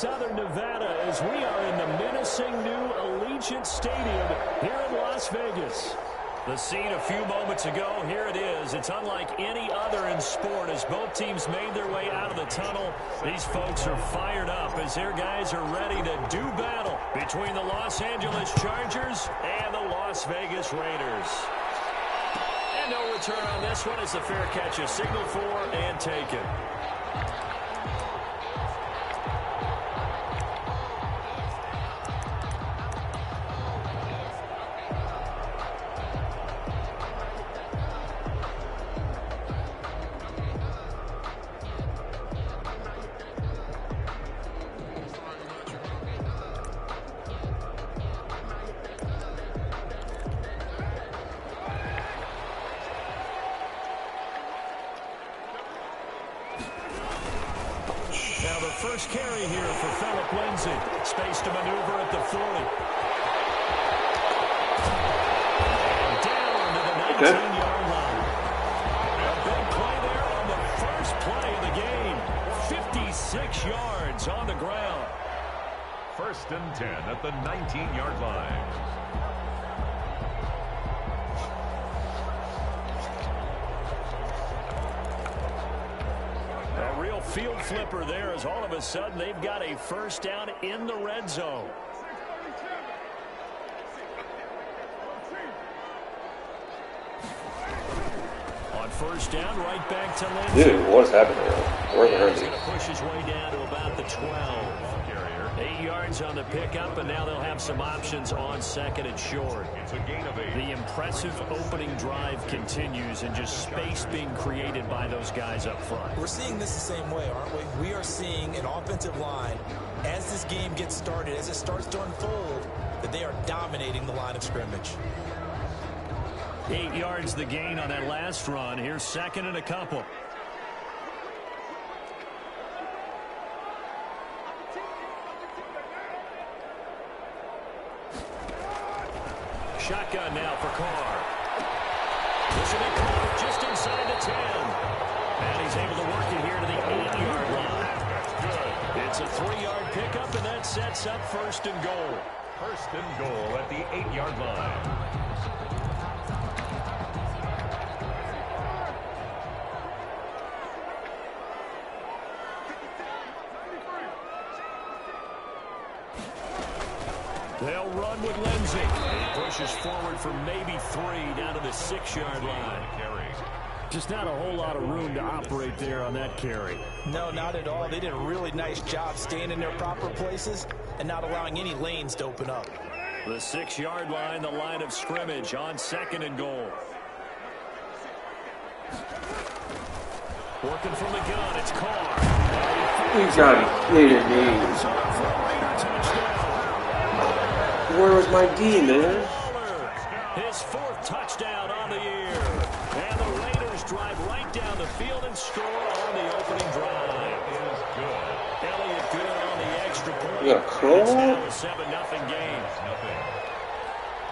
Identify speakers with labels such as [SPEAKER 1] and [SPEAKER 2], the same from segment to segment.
[SPEAKER 1] Southern Nevada as we are in the menacing new Allegiant Stadium here in Las Vegas. The scene a few moments ago, here it is. It's unlike any other in sport as both teams made their way out of the tunnel. These folks are fired up as their guys are ready to do battle between the Los Angeles Chargers and the Las Vegas Raiders. And no return on this one as the fair catch is signaled for and taken. Now the first carry here for Phillip Lindsay. Space to maneuver at the 40. And down to the 19-yard line. A big play there on the first play of the game. 56 yards on the ground.
[SPEAKER 2] 1st and 10 at the 19-yard line.
[SPEAKER 1] Field flipper there as all of a sudden they've got a first down in the red zone. On first down, right back to Lindsay.
[SPEAKER 3] Dude, what's happening here? Where's the
[SPEAKER 1] He's going to push his way down to about the 12. 8 yards on the pickup, and now they'll have some options on 2nd and short.
[SPEAKER 2] It's a gain of 8.
[SPEAKER 1] The impressive opening drive continues, and just space being created by those guys up front.
[SPEAKER 4] We're seeing this the same way, aren't we? We are seeing an offensive line, as this game gets started, as it starts to unfold, that they are dominating the line of scrimmage.
[SPEAKER 1] 8 yards the gain on that last run. Here's 2nd and a couple. Shotgun now for Carr. This will be caught just inside the 10. And he's able to work it here to the 8-yard line. It's a 3-yard pickup, and that sets up 1st and goal.
[SPEAKER 2] 1st and goal at the 8-yard line.
[SPEAKER 1] They'll run with Lindsay. He pushes forward for maybe 3 down to the 6-yard line. Just not a whole lot of room to operate there on that carry.
[SPEAKER 4] No, not at all. They did a really nice job staying in their proper places and not allowing any lanes to open up.
[SPEAKER 1] The 6-yard line, the line of scrimmage on 2nd and goal. Working from the gun, it's Carr.
[SPEAKER 3] You gotta be kidding me. Where was my D, man?
[SPEAKER 1] His 4th touchdown on the year. And the Raiders drive right down the field and score on the opening drive. Elliott good on the extra point.
[SPEAKER 3] You got a call?
[SPEAKER 1] It's now a 7-0 game.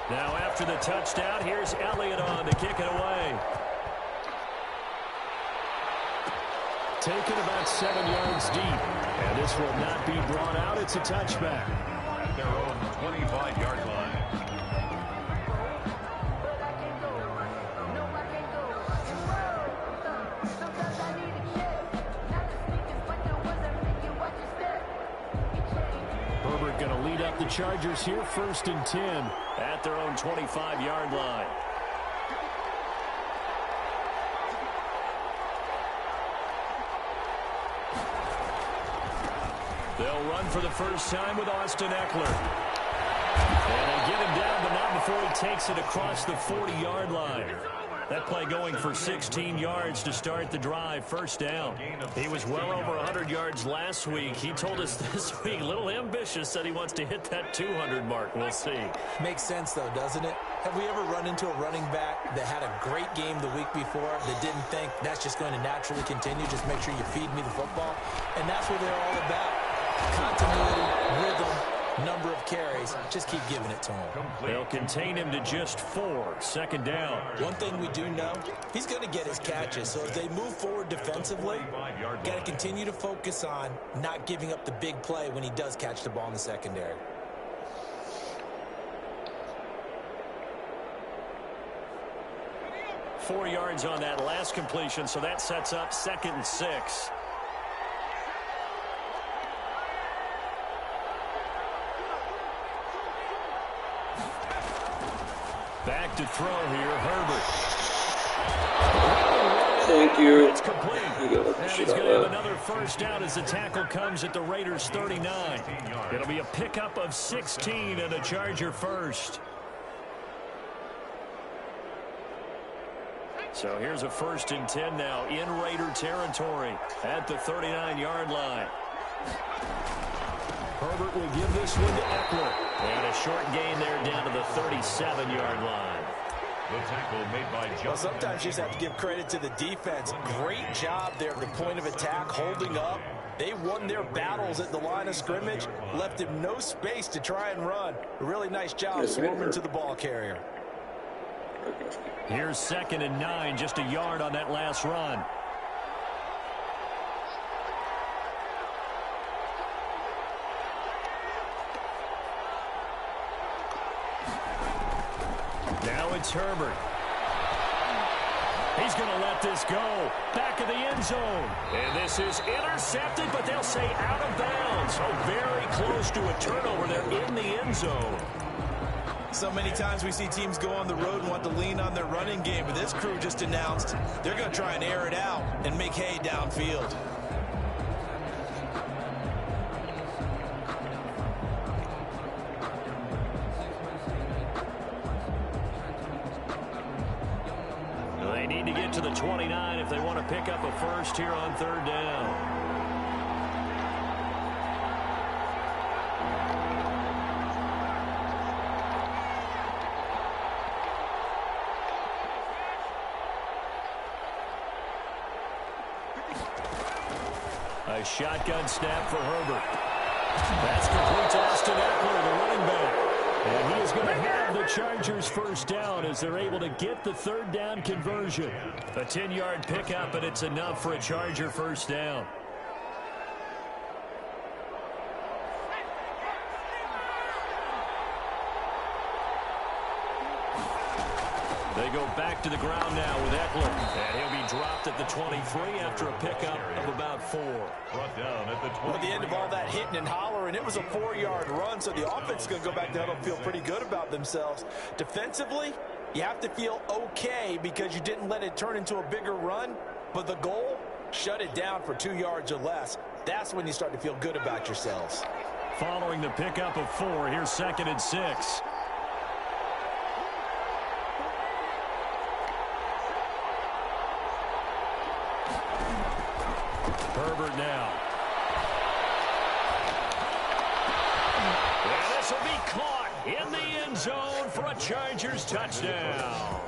[SPEAKER 1] Now after the touchdown, here's Elliott on to kick it away. Taken about 7 yards deep. And this will not be brought out. It's a touchback.
[SPEAKER 2] At their own 25-yard line.
[SPEAKER 1] Herbert going to lead up the Chargers here, 1st and 10 at their own 25-yard line. They'll run for the first time with Austin Eckler. And they get him down, but not before he takes it across the 40-yard line. That play going for 16 yards to start the drive. First down. He was well over 100 yards last week. He told us this week, a little ambitious, said he wants to hit that 200 mark. We'll see.
[SPEAKER 4] Makes sense, though, doesn't it? Have we ever run into a running back that had a great game the week before that didn't think that's just going to naturally continue? Just make sure you feed me the football. And that's what they're all about. Continuity, rhythm, number of carries. Just keep giving it to him.
[SPEAKER 1] They'll contain him to just 4. Second down.
[SPEAKER 4] One thing we do know, he's going to get his catches. So as they move forward defensively, got to continue to focus on not giving up the big play when he does catch the ball in the secondary.
[SPEAKER 1] Four yards on that last completion, so that sets up 2nd and 6. Back to throw here, Herbert.
[SPEAKER 3] Thank you.
[SPEAKER 1] It's complete. And he's going to have another first down as the tackle comes at the Raiders' 39. It'll be a pickup of 16 and a Charger first. So here's a 1st and 10 now in Raider territory at the 39-yard line. Herbert will give this one to Eckler. And a short gain there down to the 37-yard line.
[SPEAKER 2] The tackle made by John.
[SPEAKER 4] Well, sometimes you just have to give credit to the defense. Great job there at the point of attack, holding up. They won their battles at the line of scrimmage, left him no space to try and run. A really nice job swarming to the ball carrier.
[SPEAKER 1] Here's 2nd and 9, just a yard on that last run. Now it's Herbert. He's going to let this go. Back of the end zone. And this is intercepted, but they'll say out of bounds. So very close to a turnover there in the end zone.
[SPEAKER 4] So many times we see teams go on the road and want to lean on their running game, but this crew just announced they're going to try and air it out and make hay downfield.
[SPEAKER 1] They need to get to the 29 if they want to pick up a first here on 3rd down. A shotgun snap for Herbert. That's complete to Austin Eckler, the running back. And he is going to have the Chargers first down as they're able to get the 3rd down conversion. A 10-yard pickup, and it's enough for a Charger first down. They go back to the ground now with Eckler. And he'll be dropped at the 23 after a pickup of about 4.
[SPEAKER 2] Brought down at the 20.
[SPEAKER 4] Well, at the end of all that hitting and hollering, it was a 4-yard run, so the offense is going to go back down and feel pretty good about themselves. Defensively, you have to feel okay because you didn't let it turn into a bigger run, but the goal, shut it down for 2 yards or less. That's when you start to feel good about yourselves.
[SPEAKER 1] Following the pickup of 4, here's 2nd and 6. Herbert now. And this will be caught in the end zone for a Chargers touchdown.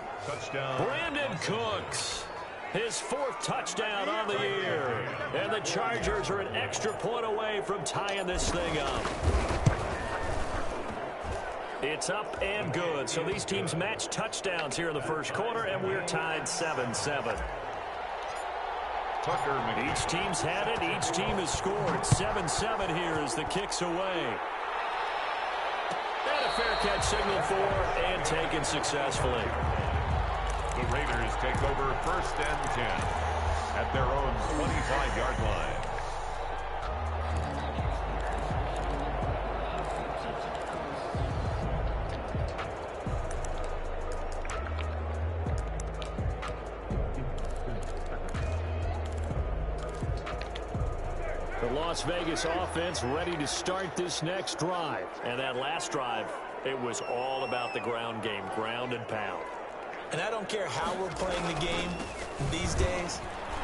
[SPEAKER 1] Brandon Cooks, his 4th touchdown on the year. And the Chargers are an extra point away from tying this thing up. It's up and good. So these teams match touchdowns here in the first quarter, and we're tied 7-7. Each team's had it. Each team has scored. 7-7 here as the kick's away. And a fair catch signaled for and taken successfully.
[SPEAKER 2] The Raiders take over 1st and 10 at their own 25-yard line.
[SPEAKER 1] The Las Vegas offense ready to start this next drive. And that last drive, it was all about the ground game, ground and pound.
[SPEAKER 4] And I don't care how we're playing the game these days.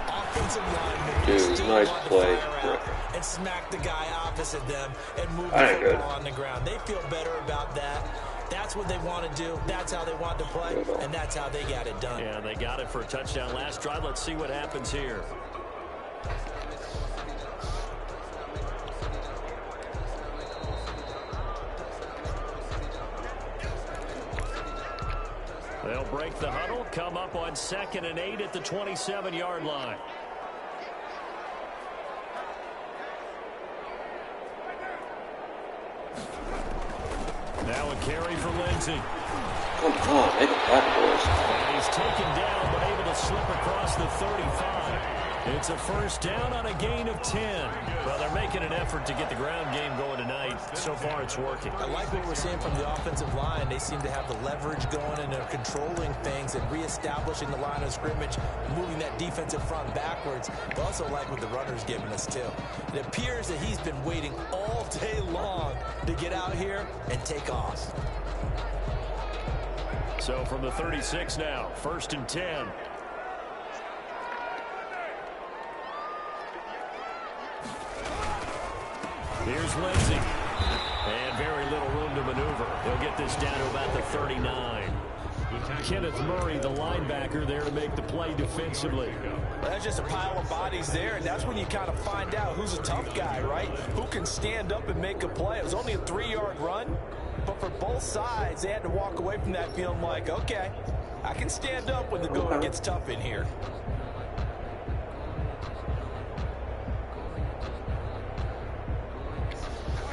[SPEAKER 4] Offensive linemen
[SPEAKER 3] Dude,
[SPEAKER 4] still
[SPEAKER 3] nice
[SPEAKER 4] want to
[SPEAKER 3] play.
[SPEAKER 4] fire out and smack the guy opposite them and move the football on the ground. They feel better about that. That's what they want to do. That's how they want to play, and that's how they got it done.
[SPEAKER 1] Yeah, they got it for a touchdown last drive. Let's see what happens here. They'll break the huddle, come up on 2nd and 8 at the 27-yard line. Now a carry for Lindsey.
[SPEAKER 3] Come on, make a tackle, boys.
[SPEAKER 1] And he's taken down, but able to slip across the 35. It's a first down on a gain of 10. Well, they're making an effort to get the ground game going tonight. So far, it's working.
[SPEAKER 4] I like what we're seeing from the offensive line. They seem to have the leverage going, and they're controlling things and reestablishing the line of scrimmage, moving that defensive front backwards. I also like what the runner's giving us, too. It appears that he's been waiting all day long to get out here and take off.
[SPEAKER 1] So from the 36 now, 1st and 10. Here's Lindsey. And very little room to maneuver. He'll get this down to about the 39. Kenneth Murray, the linebacker, there to make the play defensively.
[SPEAKER 4] Well, that's just a pile of bodies there, and that's when you kind of find out who's a tough guy, right? Who can stand up and make a play. It was only a 3-yard run, but for both sides, they had to walk away from that feeling like, okay, I can stand up when the going gets tough in here.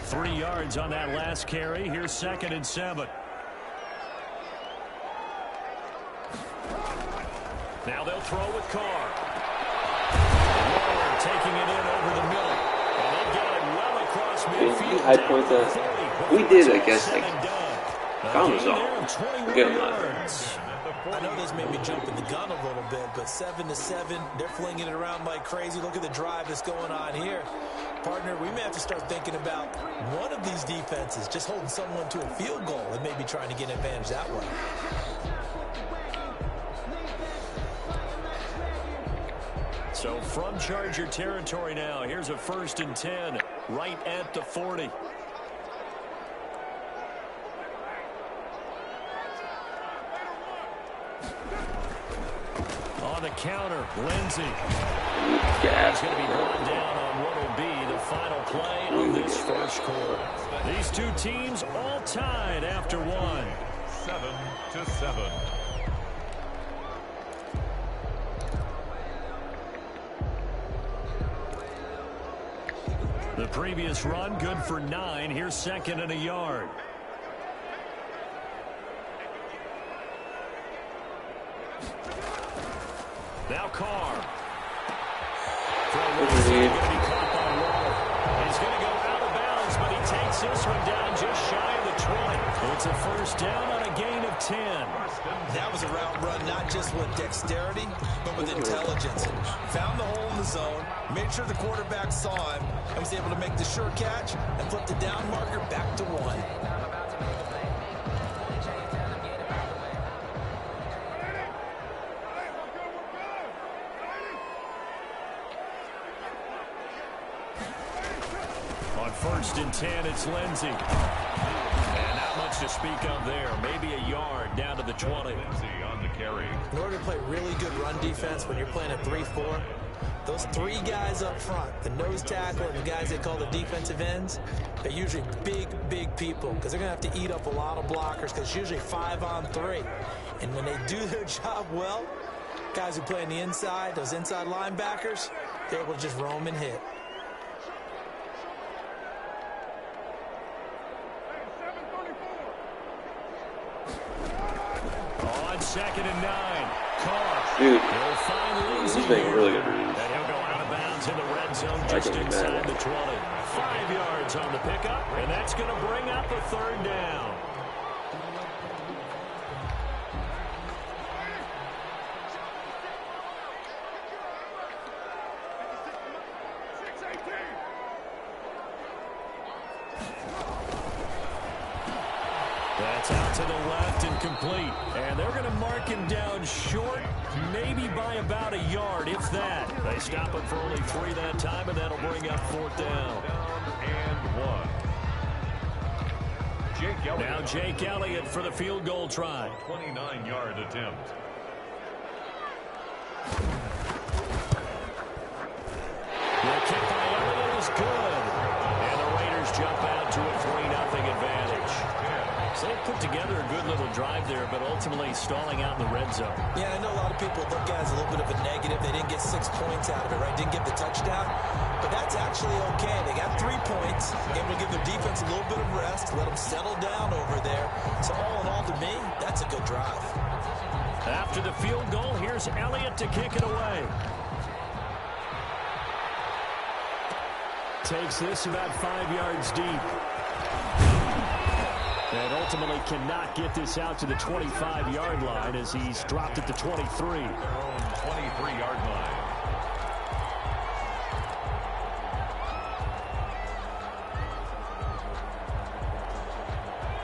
[SPEAKER 1] Three yards on that last carry. Here's 2nd and 7. Now they'll throw with Carr. Waller taking it in over the middle. And they've got it well across midfield.
[SPEAKER 3] You high point that. We did, I guess, like, found us all. We're getting that.
[SPEAKER 4] I know this made me jump in the gun a little bit, but 7-7, they're flinging it around like crazy. Look at the drive that's going on here. Partner, we may have to start thinking about one of these defenses just holding someone to a field goal and maybe trying to get an advantage that way.
[SPEAKER 1] So from Charger territory now, here's a 1st and 10 right at the 40. On the counter, Lindsey. He's going to be brought down on what will be the final play of this first quarter. These two teams all tied after one.
[SPEAKER 2] 7-7.
[SPEAKER 1] The previous run good for 9. Here's 2nd and a yard. Now Carr. He's going to be caught by Waller. He's going to go out of bounds, but he takes this one down just shy of the 20. It's a first down on a gain of 10.
[SPEAKER 4] That was a route run, not just with dexterity, but with intelligence. Found the hole in the zone, made sure the quarterback saw him, and was able to make the sure catch and flip the down marker back to 1.
[SPEAKER 1] On 1st and 10, it's Lindsey. And not much to speak of there. Maybe a yard down to the 20.
[SPEAKER 2] Lindsey on the carry.
[SPEAKER 4] In order to play really good run defense when you're playing a 3-4, those 3 guys up front, the nose tackle and the guys they call the defensive ends, they're usually big, big people because they're going to have to eat up a lot of blockers because it's usually 5-on-3. And when they do their job well, guys who play on the inside, those inside linebackers, they're able to just roam and hit.
[SPEAKER 1] On 2nd and 9, Carr.
[SPEAKER 3] Dude,
[SPEAKER 1] He'll find Lindsey
[SPEAKER 3] he's making
[SPEAKER 1] here.
[SPEAKER 3] really good reads.
[SPEAKER 1] And he'll go out of bounds in the red zone just inside the 20. 5 yards on the pickup, and that's going to bring up a 3rd down. That's out to the left and complete. And they're going to mark him down short, maybe by about a yard, if that. They stop him for only 3 that time, and that'll bring up 4th down.
[SPEAKER 2] And 1. Jake Elliott.
[SPEAKER 1] Now Jake Elliott for the field goal try.
[SPEAKER 2] 29-yard attempt.
[SPEAKER 1] The kick by Elliott is good. And the Raiders jump out to a 3-0 advantage. So they put together a good little drive there, but ultimately stalling out in the red zone.
[SPEAKER 4] Yeah, I know a lot of people look at it as a little bit of a negative. They didn't get 6 points out of it, right? Didn't get the touchdown. But that's actually okay. They got 3 points, able to give their defense a little bit of rest, let them settle down over there. So all in all, to me, that's a good drive.
[SPEAKER 1] After the field goal, here's Elliott to kick it away. Takes this about 5 yards deep. And ultimately cannot get this out to the 25-yard line as he's dropped at the 23.
[SPEAKER 2] Their own 23-yard line.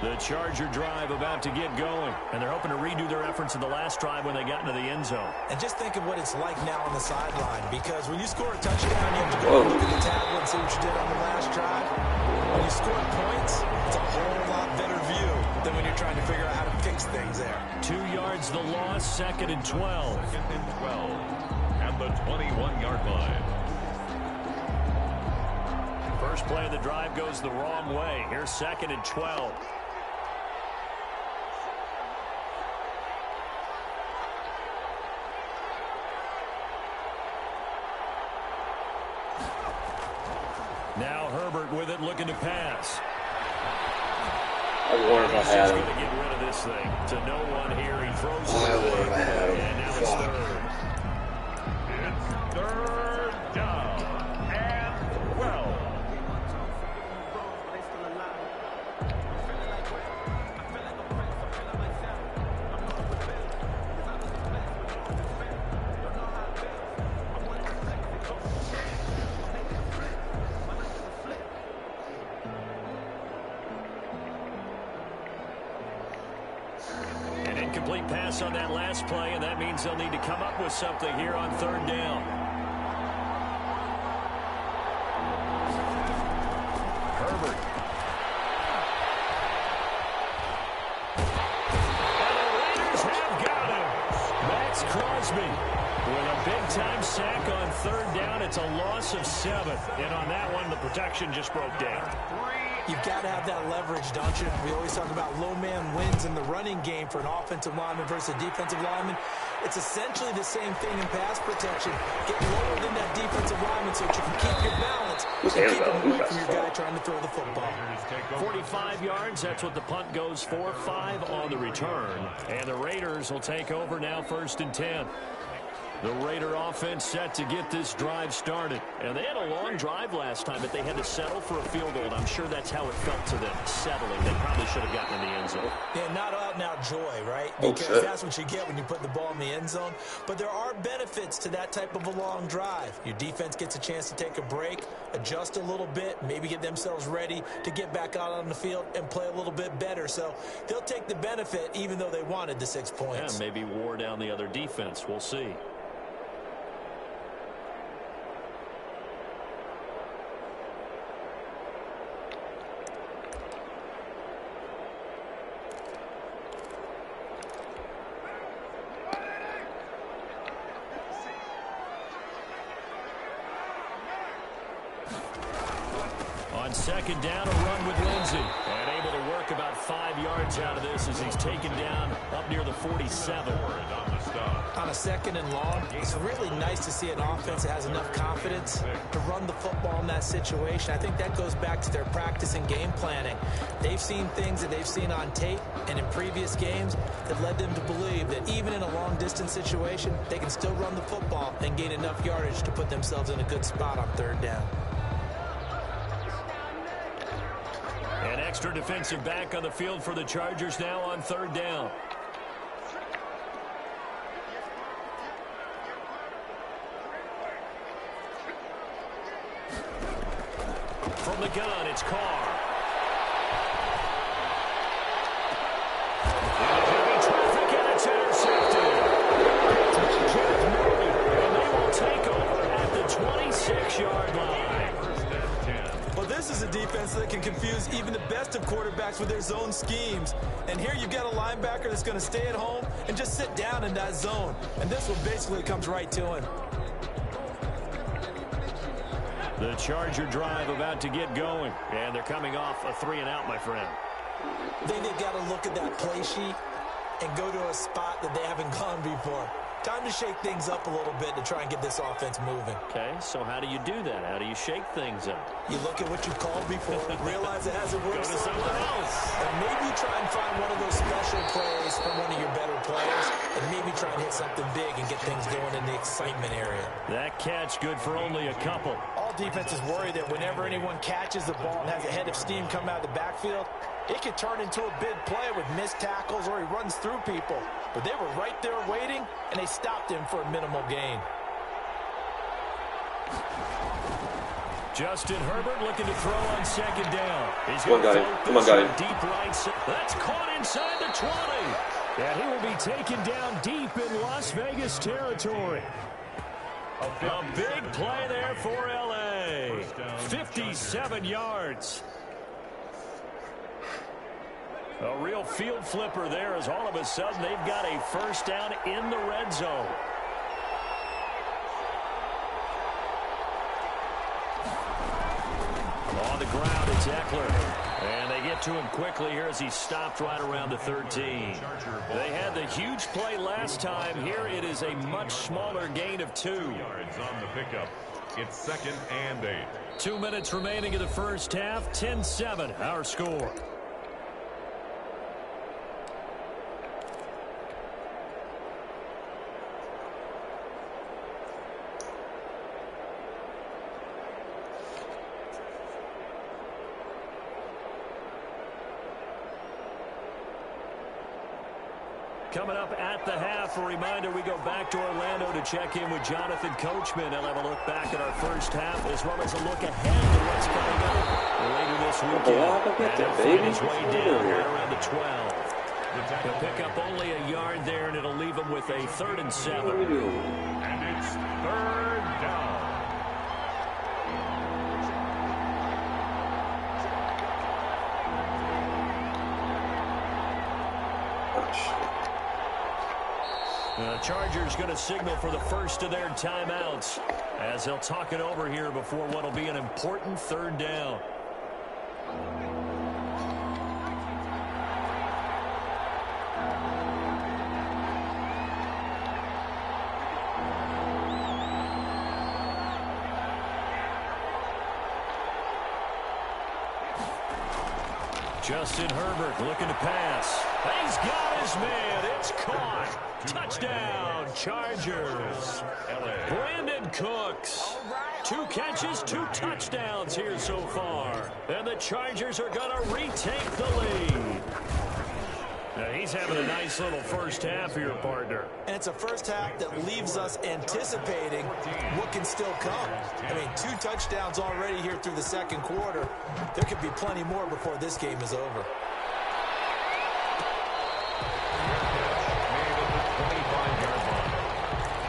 [SPEAKER 1] The Charger drive about to get going, and they're hoping to redo their efforts in the last drive when they got into the end zone.
[SPEAKER 4] And just think of what it's like now on the sideline, because when you score a touchdown, you have to go look at the tablet and see what you did on the last drive. When you score points, it's a whole lot better view than when you're trying to figure out how to fix things there.
[SPEAKER 1] 2 yards the loss, 2nd and 12.
[SPEAKER 2] 2nd and 12 at the 21-yard line.
[SPEAKER 1] First play of the drive goes the wrong way. Here's 2nd and 12. Now Herbert with it, looking to pass.
[SPEAKER 3] I wonder if I had him.
[SPEAKER 1] He's going to get rid of this thing. To no one here. He throws it
[SPEAKER 3] I wonder if I had him.
[SPEAKER 1] And now it's third.
[SPEAKER 2] It's 3rd down and 12.
[SPEAKER 1] Incomplete pass on that last play, and that means they'll need to come up with something here on 3rd down. Herbert. And the Raiders have got him. Max Crosby with a big-time sack on 3rd down. It's a loss of 7. And on that one, the protection just broke down.
[SPEAKER 4] You've got to have that leverage, don't you? We always talk about low man wins in the running game for an offensive lineman versus a defensive lineman. It's essentially the same thing in pass protection. Get lower than that defensive lineman so that you can keep your balance and keep him away from your guy trying to throw the football.
[SPEAKER 1] 45 yards, that's what the punt goes for. 5 on the return. And the Raiders will take over now, 1st and 10. The Raider offense set to get this drive started. And they had a long drive last time, but they had to settle for a field goal. And I'm sure that's how it felt to them, settling. They probably should have gotten in the end zone.
[SPEAKER 4] Yeah, not out and out joy, right? Because that's what you get when you put the ball in the end zone. But there are benefits to that type of a long drive. Your defense gets a chance to take a break, adjust a little bit, maybe get themselves ready to get back out on the field and play a little bit better. So they'll take the benefit even though they wanted the 6 points.
[SPEAKER 1] Yeah, maybe wore down the other defense. We'll see. On 2nd down, a run with Lindsey. And able to work about 5 yards out of this as he's taken down up near the 47.
[SPEAKER 4] On a 2nd and long, it's really nice to see an offense that has enough confidence to run the football in that situation. I think that goes back to their practice and game planning. They've seen things that they've seen on tape and in previous games that led them to believe that even in a long-distance situation, they can still run the football and gain enough yardage to put themselves in a good spot on 3rd down.
[SPEAKER 1] An extra defensive back on the field for the Chargers now on 3rd down. From the gun, it's Carr. And heavy traffic, and it's intercepted. Jeff Murray, and they will take over at the 26-yard line.
[SPEAKER 4] Well, this is a defense that can confuse even the best of quarterbacks with their zone schemes. And here you've got a linebacker that's going to stay at home and just sit down in that zone. And this one basically comes right to him.
[SPEAKER 1] The Charger drive about to get going. And they're coming off a 3-and-out, my friend.
[SPEAKER 4] I think they've got to look at that play sheet and go to a spot that they haven't gone before. Time to shake things up a little bit to try and get this offense moving.
[SPEAKER 1] Okay, so how do you do that? How do you shake things up?
[SPEAKER 4] You look at what you've called before, realize it hasn't worked
[SPEAKER 1] Go to
[SPEAKER 4] so
[SPEAKER 1] something
[SPEAKER 4] well,
[SPEAKER 1] else.
[SPEAKER 4] and maybe try and find one of those special plays from one of your better players, and maybe try and hit something big and get things going in the excitement area.
[SPEAKER 1] That catch good for only a couple.
[SPEAKER 4] All defenses worry that whenever anyone catches the ball and has a head of steam come out of the backfield, it could turn into a big play with missed tackles or he runs through people. But they were right there waiting, and they stopped him for a minimal gain.
[SPEAKER 1] Justin Herbert looking to throw on second down. He's
[SPEAKER 3] Come on,
[SPEAKER 1] going to
[SPEAKER 3] got him.
[SPEAKER 1] float
[SPEAKER 3] Come on,
[SPEAKER 1] this
[SPEAKER 3] got
[SPEAKER 1] one
[SPEAKER 3] him.
[SPEAKER 1] deep right. That's caught inside the 20. And he will be taken down deep in Las Vegas territory. A big play there for L.A. 57 yards. A real field flipper there as all of a sudden they've got a first down in the red zone. On the ground, it's Eckler. And they get to him quickly here as he stopped right around the 13. They had the huge play last time. Here it is a much smaller gain of 2.
[SPEAKER 2] Yards on the pickup. It's 2nd and 8.
[SPEAKER 1] 2 minutes remaining in the first half. 10-7, our score. Coming up at the half, a reminder, we go back to Orlando to check in with Jonathan Coachman. He'll have a look back at our first half as well as a look ahead to what's coming up later this weekend. And he'll find his way down right around the 12. He'll pick up only a yard there, and it'll leave him with a 3rd and 7.
[SPEAKER 2] And it's 3rd down.
[SPEAKER 1] The Chargers going to signal for the first of their timeouts as they'll talk it over here before what will be an important 3rd down. Justin Herbert looking to pass. He's got his man. It's caught. Touchdown, Chargers. Brandon Cooks. 2 catches, 2 touchdowns here so far. And the Chargers are going to retake the lead. Now he's having a nice little first half here, partner.
[SPEAKER 4] And it's a first half that leaves us anticipating what can still come. I mean, 2 touchdowns already here through the second quarter. There could be plenty more before this game is over.
[SPEAKER 2] Made at the 25-yard line.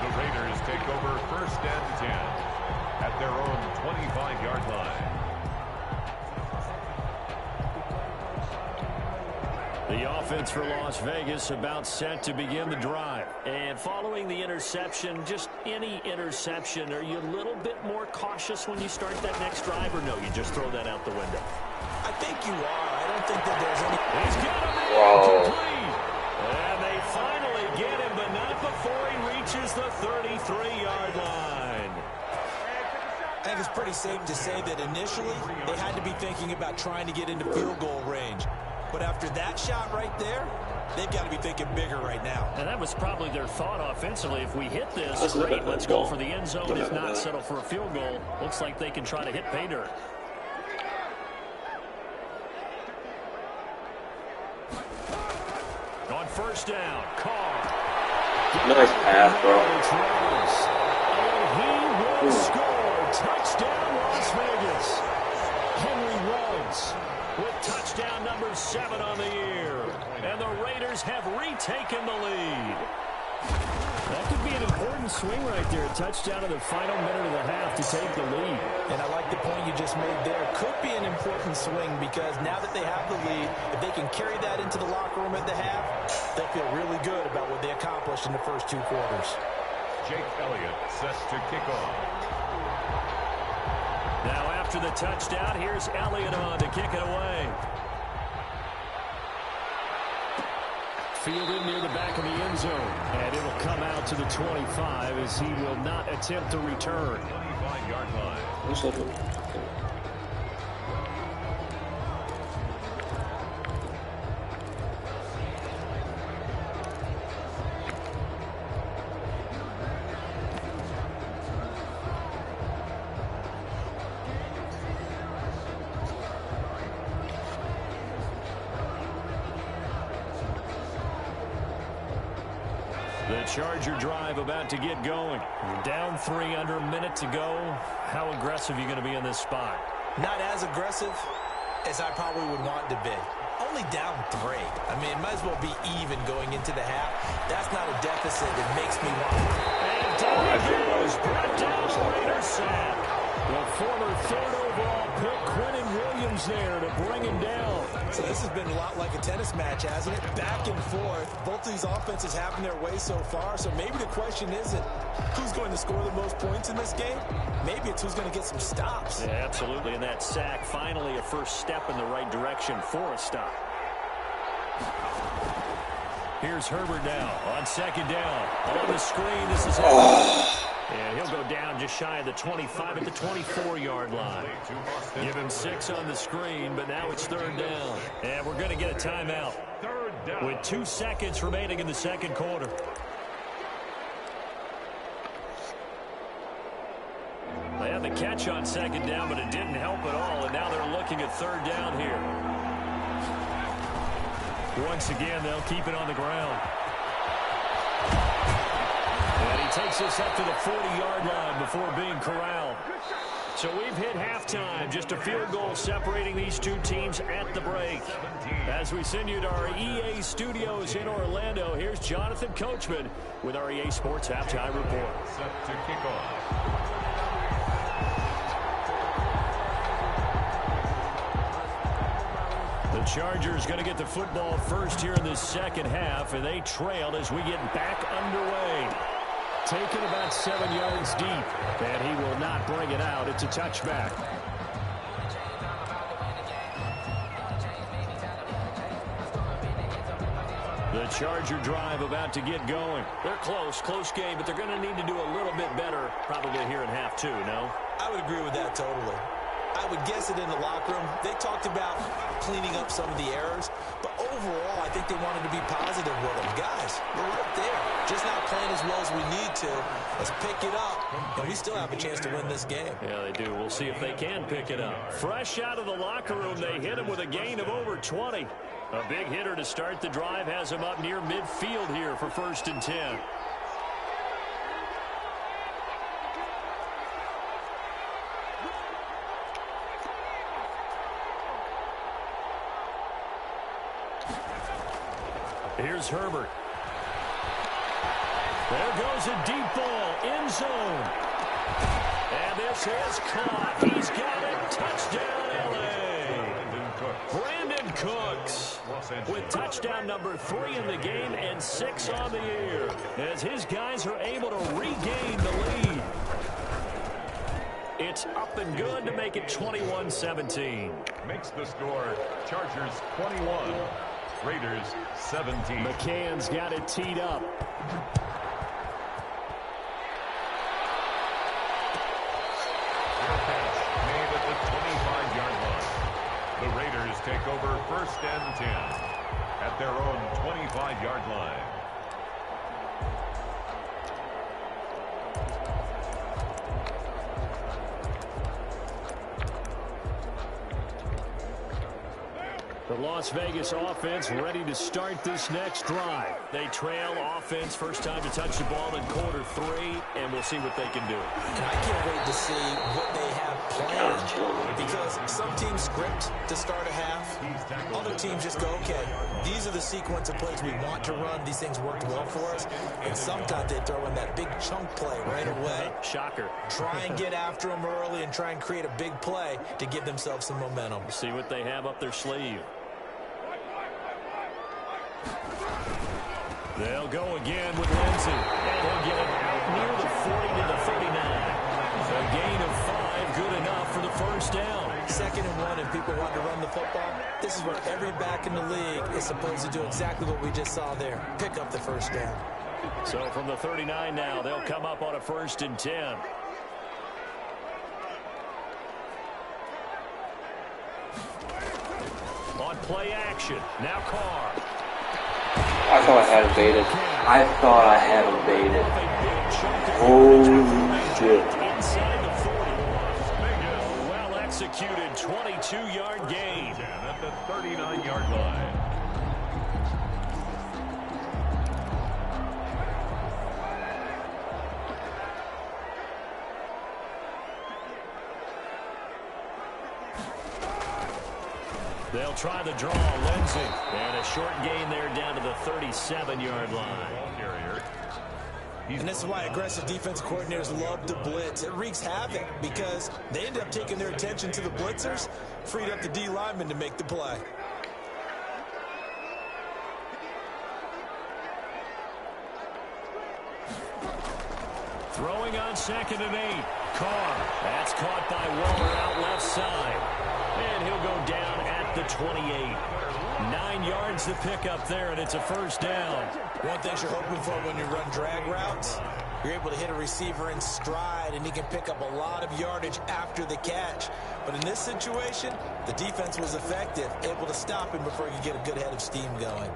[SPEAKER 2] The Raiders take over 1st and 10 at their own 25-yard line.
[SPEAKER 1] The offense for Las Vegas about set to begin the drive. And following the interception, just any interception, are you a little bit more cautious when you start that next drive, or no, you just throw that out the window?
[SPEAKER 4] I think you are. I don't think that there's any...
[SPEAKER 1] He's got him
[SPEAKER 3] Wow.
[SPEAKER 1] complete. And they finally get him, but not before he reaches the 33-yard line.
[SPEAKER 4] I think it's pretty safe to say that initially they had to be thinking about trying to get into field goal range. But after that shot right there, they've got to be thinking bigger right now.
[SPEAKER 1] And that was probably their thought offensively. If we hit this,
[SPEAKER 3] Let's look
[SPEAKER 1] great,
[SPEAKER 3] at
[SPEAKER 1] let's
[SPEAKER 3] that
[SPEAKER 1] go
[SPEAKER 3] ball.
[SPEAKER 1] for the end zone. If not, settle for a field goal. Looks like they can try to hit pay dirt. On first down, Carr.
[SPEAKER 3] Nice pass, bro.
[SPEAKER 1] And he will score. Touchdown, Las Vegas. Henry Ruggs with touchdown number 7 on the year. And the Raiders have retaken the lead. That could be an important swing right there. A touchdown in the final minute of the half to take the lead.
[SPEAKER 4] And I like the point you just made there. Could be an important swing because now that they have the lead, if they can carry that into the locker room at the half, they'll feel really good about what they accomplished in the first 2 quarters.
[SPEAKER 2] Jake Elliott set to kick off.
[SPEAKER 1] Now after the touchdown, here's Elliott on to kick it away. fielded near the back of the end zone. And it'll come out to the 25 as he will not attempt to return.
[SPEAKER 2] 25-yard line.
[SPEAKER 3] What's up? Okay.
[SPEAKER 1] The Charger drive about to get going. You're down 3 under a minute to go. How aggressive are you going to be in this spot?
[SPEAKER 4] Not as aggressive as I probably would want to be. Only down 3. I mean, it might as well be even going into the half. That's not a deficit that makes me want to.
[SPEAKER 1] And down he goes. Brought down Raiders sack. The former 3rd overall pick, Quinnen Williams, there to bring him down.
[SPEAKER 4] So this has been a lot like a tennis match, hasn't it? Back and forth. Both of these offenses having their way so far. So maybe the question isn't who's going to score the most points in this game. Maybe it's who's going to get some stops.
[SPEAKER 1] Yeah, absolutely. And that sack, finally a first step in the right direction for a stop. Here's Herbert now on 2nd down. On the screen, this is and he'll go down just shy of the 25 at the 24-yard line. Give him 6 on the screen, but now it's 3rd down. And we're going to get a timeout
[SPEAKER 2] 3rd down.
[SPEAKER 1] with 2 seconds remaining in the 2nd quarter. They had the catch on 2nd down, but it didn't help at all, and now they're looking at 3rd down here. Once again, they'll keep it on the ground. And he takes us up to the 40-yard line before being corralled. So we've hit halftime. Just a field goal separating these two teams at the break. As we send you to our EA studios in Orlando, here's Jonathan Coachman with our EA Sports Halftime Report.
[SPEAKER 2] Set to kick off.
[SPEAKER 1] The Chargers going to get the football first here in the 2nd half, and they trailed as we get back underway. Taken about 7 yards deep, and he will not bring it out. It's a touchback. The Charger drive about to get going. They're close game, but they're going to need to do a little bit better probably here in half 2, no?
[SPEAKER 4] I would agree with that totally. I would guess it in the locker room. They talked about cleaning up some of the errors, but overall, I think they wanted to be positive with them. Guys, we're right there. Just not playing as well as we need to. Let's pick it up, and we still have a chance to win this game.
[SPEAKER 1] Yeah, they do. We'll see if they can pick it up. Fresh out of the locker room, they hit him with a gain of over 20. A big hitter to start the drive has him up near midfield here for 1st and 10. Here's Herbert. There goes a deep ball, end zone. And this is caught. He's got it. Touchdown, L.A. Brandon Cooks with touchdown number 3 in the game and 6 on the year as his guys are able to regain the lead. It's up and good to make it 21-17.
[SPEAKER 2] Makes the score Chargers 21. Raiders 17.
[SPEAKER 1] McCann's got it teed up.
[SPEAKER 2] Catch made at the 25-yard line. The Raiders take over 1st and 10 at their own 25-yard line.
[SPEAKER 1] The Las Vegas offense ready to start this next drive. They trail offense, first time to touch the ball in quarter 3, and we'll see what they can do.
[SPEAKER 4] And I can't wait to see what they have planned, because some teams script to start a half. Other teams just go, okay, these are the sequence of plays we want to run. These things worked well for us. And sometimes they throw in that big chunk play right away.
[SPEAKER 1] Shocker.
[SPEAKER 4] Try and get after them early and try and create a big play to give themselves some momentum.
[SPEAKER 1] See what they have up their sleeve. They'll go again with Lindsey. And he'll get it out near the 40 to the 39. A gain of 5, good enough for the first down.
[SPEAKER 4] 2nd and 1 and people want to run the football. This is where every back in the league is supposed to do exactly what we just saw there. Pick up the first down.
[SPEAKER 1] So from the 39 now, they'll come up on a 1st and 10. On play action, now Carr.
[SPEAKER 3] I thought I had him baited. I thought I had him baited. Holy shit.
[SPEAKER 1] Inside the 40. Well executed 22-yard gain.
[SPEAKER 2] At the 39-yard line.
[SPEAKER 1] They'll try the draw, Lindsey. And a short gain there down to the 37-yard line.
[SPEAKER 4] And this is why aggressive defensive coordinators love to blitz. It wreaks havoc because they end up taking their attention to the blitzers, freed up the D lineman to make the play.
[SPEAKER 1] Throwing on 2nd and 8. Carr. That's caught by Waller out left side. And he'll go down at the 28. 9 yards to pick up there, and it's a 1st down.
[SPEAKER 4] One thing you're hoping for when you run drag routes, you're able to hit a receiver in stride, and he can pick up a lot of yardage after the catch. But in this situation, the defense was effective, able to stop him before he could get a good head of steam going.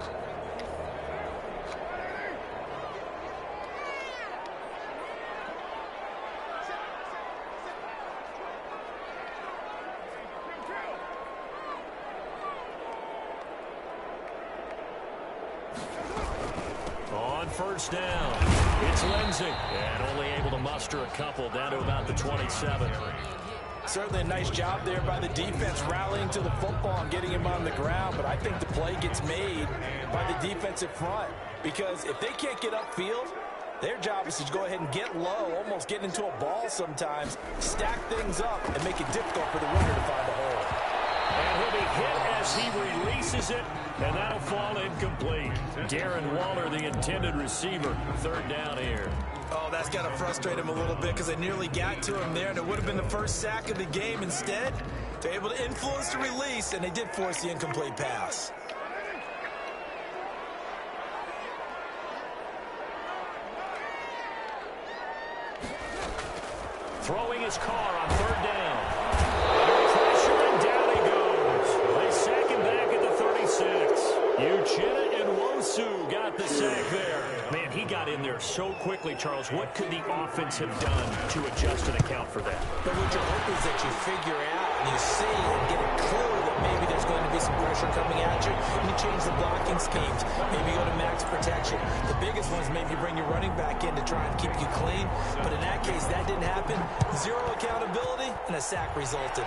[SPEAKER 1] On 1st down, it's Lindsey. And only able to muster a couple down to about the 27.
[SPEAKER 4] Certainly a nice job there by the defense rallying to the football and getting him on the ground. But I think the play gets made by the defensive front. Because if they can't get upfield, their job is to go ahead and get low, almost get into a ball sometimes, stack things up, and make it difficult for the runner to find a hole.
[SPEAKER 1] And he'll be hit as he releases it, and that'll fall incomplete. Darren Waller, the intended receiver. 3rd down here.
[SPEAKER 4] Oh, that's got to frustrate him a little bit because they nearly got to him there, and it would have been the first sack of the game. Instead, they're able to influence the release, and they did force the incomplete pass.
[SPEAKER 1] Throwing his Carr on 3rd down. Pressure, and down he goes. They sack him back at the 36. Uchenna Nwosu got the sack there. Man, he got in there so quickly, Charles. What could the offense have done to adjust and account for that?
[SPEAKER 4] But what you hope is that you figure out and you see and get a clue that maybe there's going to be some pressure coming at you, and you change the blocking schemes. Maybe you go to max protection. The biggest one is maybe you bring your running back in to try and keep you clean. But in that case, that didn't happen. Zero accountability, and a sack resulted.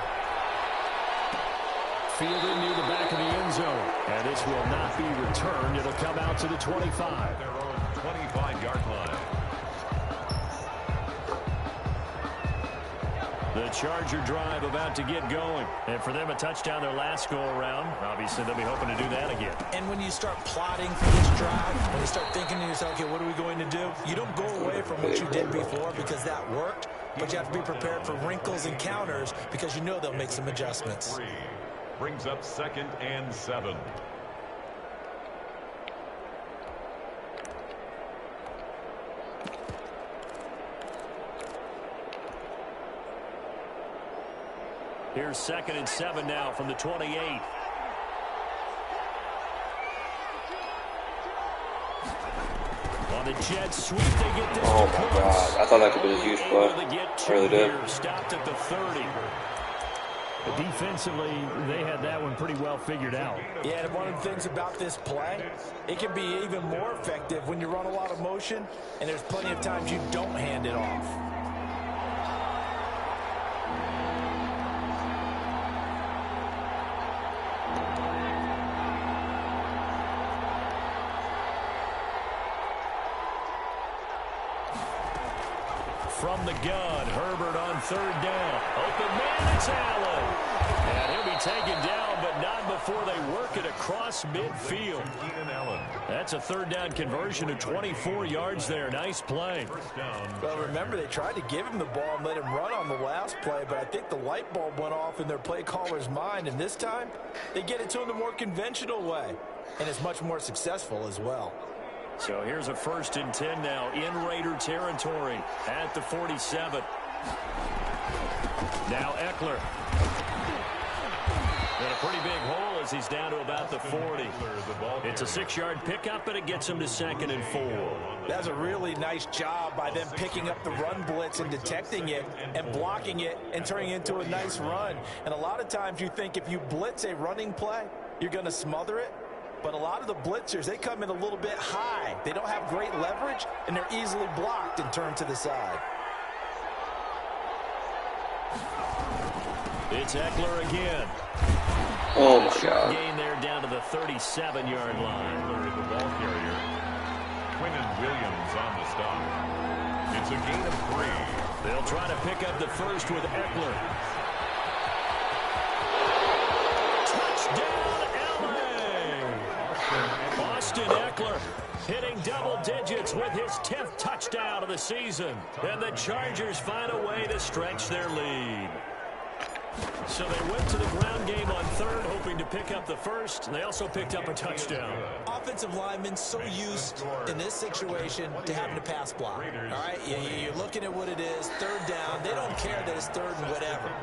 [SPEAKER 1] Fielded near the back of the end zone. And this will not be returned. It'll come out to the 25.
[SPEAKER 2] Their own 25-yard line.
[SPEAKER 1] The Charger drive about to get going. And for them, a touchdown their last go-around. Obviously, they'll be hoping to do that again.
[SPEAKER 4] And when you start plotting for this drive, when you start thinking to yourself, okay, what are we going to do? You don't go away from what you did before because that worked, but you have to be prepared for wrinkles and counters because you know they'll make some adjustments.
[SPEAKER 2] Brings up 2nd and 7.
[SPEAKER 1] Here's 2nd and 7 now from the 28. On the jet sweep, they get this.
[SPEAKER 3] Oh my God! I thought that could be a huge play. I really did.
[SPEAKER 1] Stopped at the 30. But defensively, they had that one pretty well figured out.
[SPEAKER 4] Yeah, and one of the things about this play, it can be even more effective when you run a lot of motion, and there's plenty of times you don't hand it off.
[SPEAKER 1] from the gun. Herbert on third down. Open man, it's Allen. And he'll be taken down, but not before they work it across midfield. That's a third down conversion of 24 yards there. Nice play.
[SPEAKER 4] Well, remember, they tried to give him the ball and let him run on the last play, but I think the light bulb went off in their play caller's mind, and this time they get it to him the more conventional way, and it's much more successful as well.
[SPEAKER 1] So here's a 1st and 10 now in Raider territory at the 47. Now Eckler. And a pretty big hole as he's down to about the 40. It's a 6-yard pickup, and it gets him to 2nd and 4.
[SPEAKER 4] That's a really nice job by them picking up the run blitz and detecting it and blocking it and turning it into a nice run. And a lot of times you think if you blitz a running play, you're going to smother it. But a lot of the blitzers, they come in a little bit high. They don't have great leverage, and they're easily blocked and turned to the side.
[SPEAKER 1] It's Eckler again.
[SPEAKER 3] Oh, my God.
[SPEAKER 1] Gain there down to the 37-yard line.
[SPEAKER 2] The ball carrier. Quinnen Williams on the stop. It's a gain of 3.
[SPEAKER 1] They'll try to pick up the first with Eckler. Touchdown, LA! Austin Eckler hitting double digits with his 10th touchdown of the season. And the Chargers find a way to stretch their lead. So they went to the ground game on third, hoping to pick up the first. They also picked up a touchdown.
[SPEAKER 4] Offensive linemen so used in this situation to having to pass block. All right, you're looking at what it is, third down. They don't care that it's third and whatever.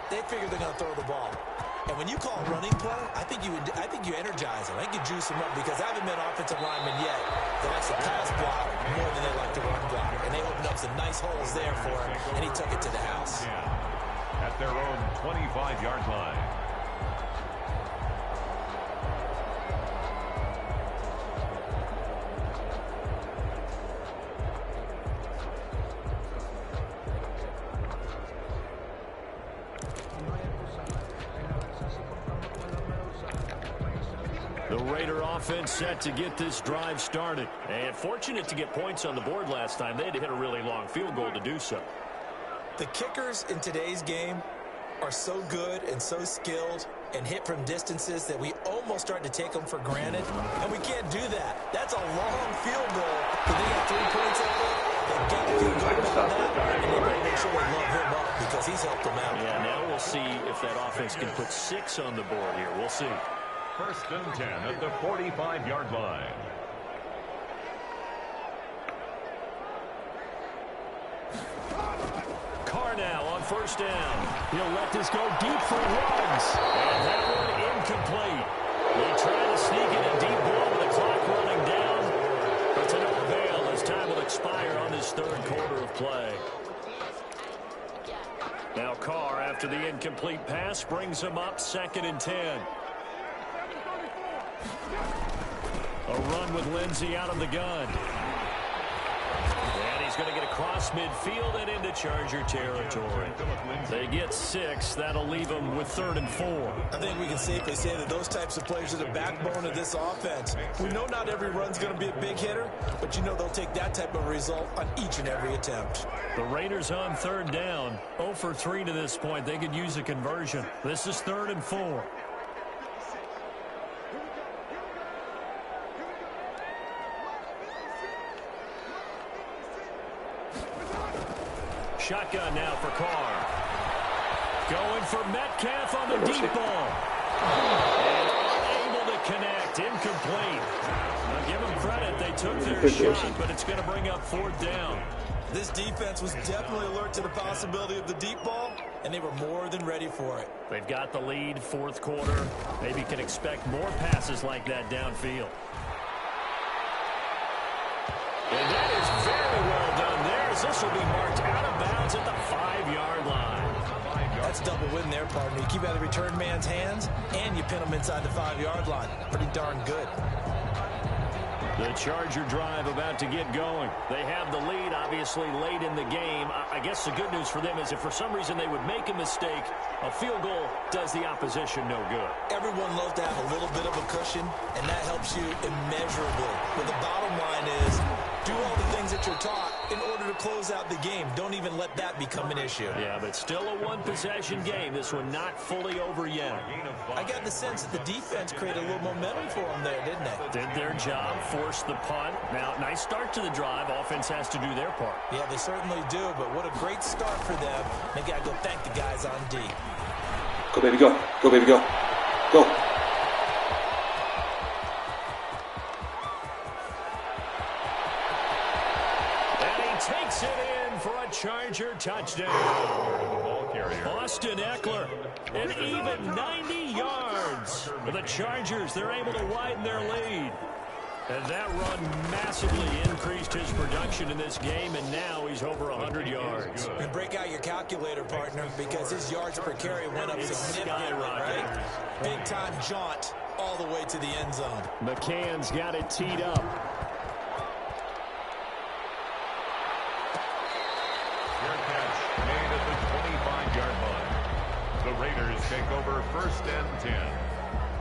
[SPEAKER 4] They figure they're going to throw the ball. And when you call running play, I think you energize them. I think you juice them up because I haven't met offensive linemen yet that likes to pass block more than they like to run block. And they opened up some nice holes there for him, and he took it to the house.
[SPEAKER 2] At their own 25-yard line.
[SPEAKER 1] The Raider offense set to get this drive started. And fortunate to get points on the board last time. They had to hit a really long field goal to do so.
[SPEAKER 4] The kickers in today's game are so good and so skilled and hit from distances that we almost start to take them for granted, and we can't do that. That's a long field goal. But they got 3 points out of it. They've got to feel good about that, and they better make sure they love him up because he's helped them out.
[SPEAKER 1] Yeah, now we'll see if that offense can put 6 on the board here. We'll see.
[SPEAKER 2] 1st and 10 at the 45-yard line.
[SPEAKER 1] Carr now on 1st down. He'll let this go deep for Ruggs. And that one incomplete. They try to sneak in a deep ball with the clock running down. But to no avail as time will expire on this 3rd quarter of play. Now Carr, after the incomplete pass, brings him up 2nd and 10. A run with Lindsey out of the gun. And he's going to get across midfield and into Charger territory. They get 6. That'll leave them with 3rd and 4.
[SPEAKER 4] I think we can safely say that those types of players are the backbone of this offense. We know not every run's going to be a big hitter, but you know they'll take that type of result on each and every attempt.
[SPEAKER 1] The Raiders on 3rd down. 0 for 3 to this point. They could use a conversion. This is 3rd and 4. Shotgun now for Carr. Going for Metcalf on the deep ball. And unable to connect. Incomplete. Now give them credit. They took their shot, but it's going to bring up 4th down.
[SPEAKER 4] This defense was definitely alert to the possibility of the deep ball, and they were more than ready for it.
[SPEAKER 1] They've got the lead, 4th quarter. Maybe can expect more passes like that downfield. And that is very well done there, as this will be marked out of bounds at the 5-yard line.
[SPEAKER 4] That's double win there, partner. You keep out of the return man's hands, and you pin him inside the 5-yard line. Pretty darn good.
[SPEAKER 1] The Charger drive about to get going. They have the lead, obviously, late in the game. I guess the good news for them is if for some reason they would make a mistake, a field goal does the opposition no good.
[SPEAKER 4] Everyone loves to have a little bit of a cushion, and that helps you immeasurably. But the bottom line is, do all the things that you're taught, in order to close out the game. Don't even let that become an issue.
[SPEAKER 1] Yeah, but still a one-possession game. This one not fully over yet.
[SPEAKER 4] I got the sense that the defense created a little momentum for them there, didn't they?
[SPEAKER 1] Did their job, forced the punt. Now, nice start to the drive. Offense has to do their part.
[SPEAKER 4] Yeah, they certainly do, but what a great start for them. They got to go thank the guys on D.
[SPEAKER 3] Go, baby, go. Go, baby, go. Go.
[SPEAKER 1] Takes it in for a Charger touchdown. Austin Ekeler, an even 90 yards. For the Chargers, they're able to widen their lead. And that run massively increased his production in this game, and now he's over 100 yards.
[SPEAKER 4] And break out your calculator, partner, because his yards per carry went up significantly, right? Big-time jaunt all the way to the end zone.
[SPEAKER 1] McCann's got it teed up.
[SPEAKER 2] The Raiders take over 1st and 10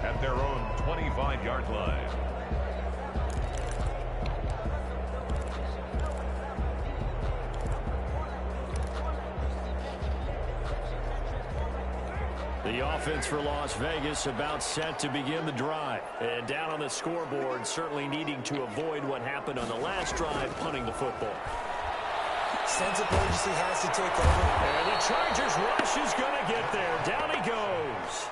[SPEAKER 2] at their own 25-yard line.
[SPEAKER 1] The offense for Las Vegas about set to begin the drive. And down on the scoreboard, certainly needing to avoid what happened on the last drive, punting the football.
[SPEAKER 4] Sense of urgency has to take over.
[SPEAKER 1] And the Chargers rush is going to get there. Down he goes.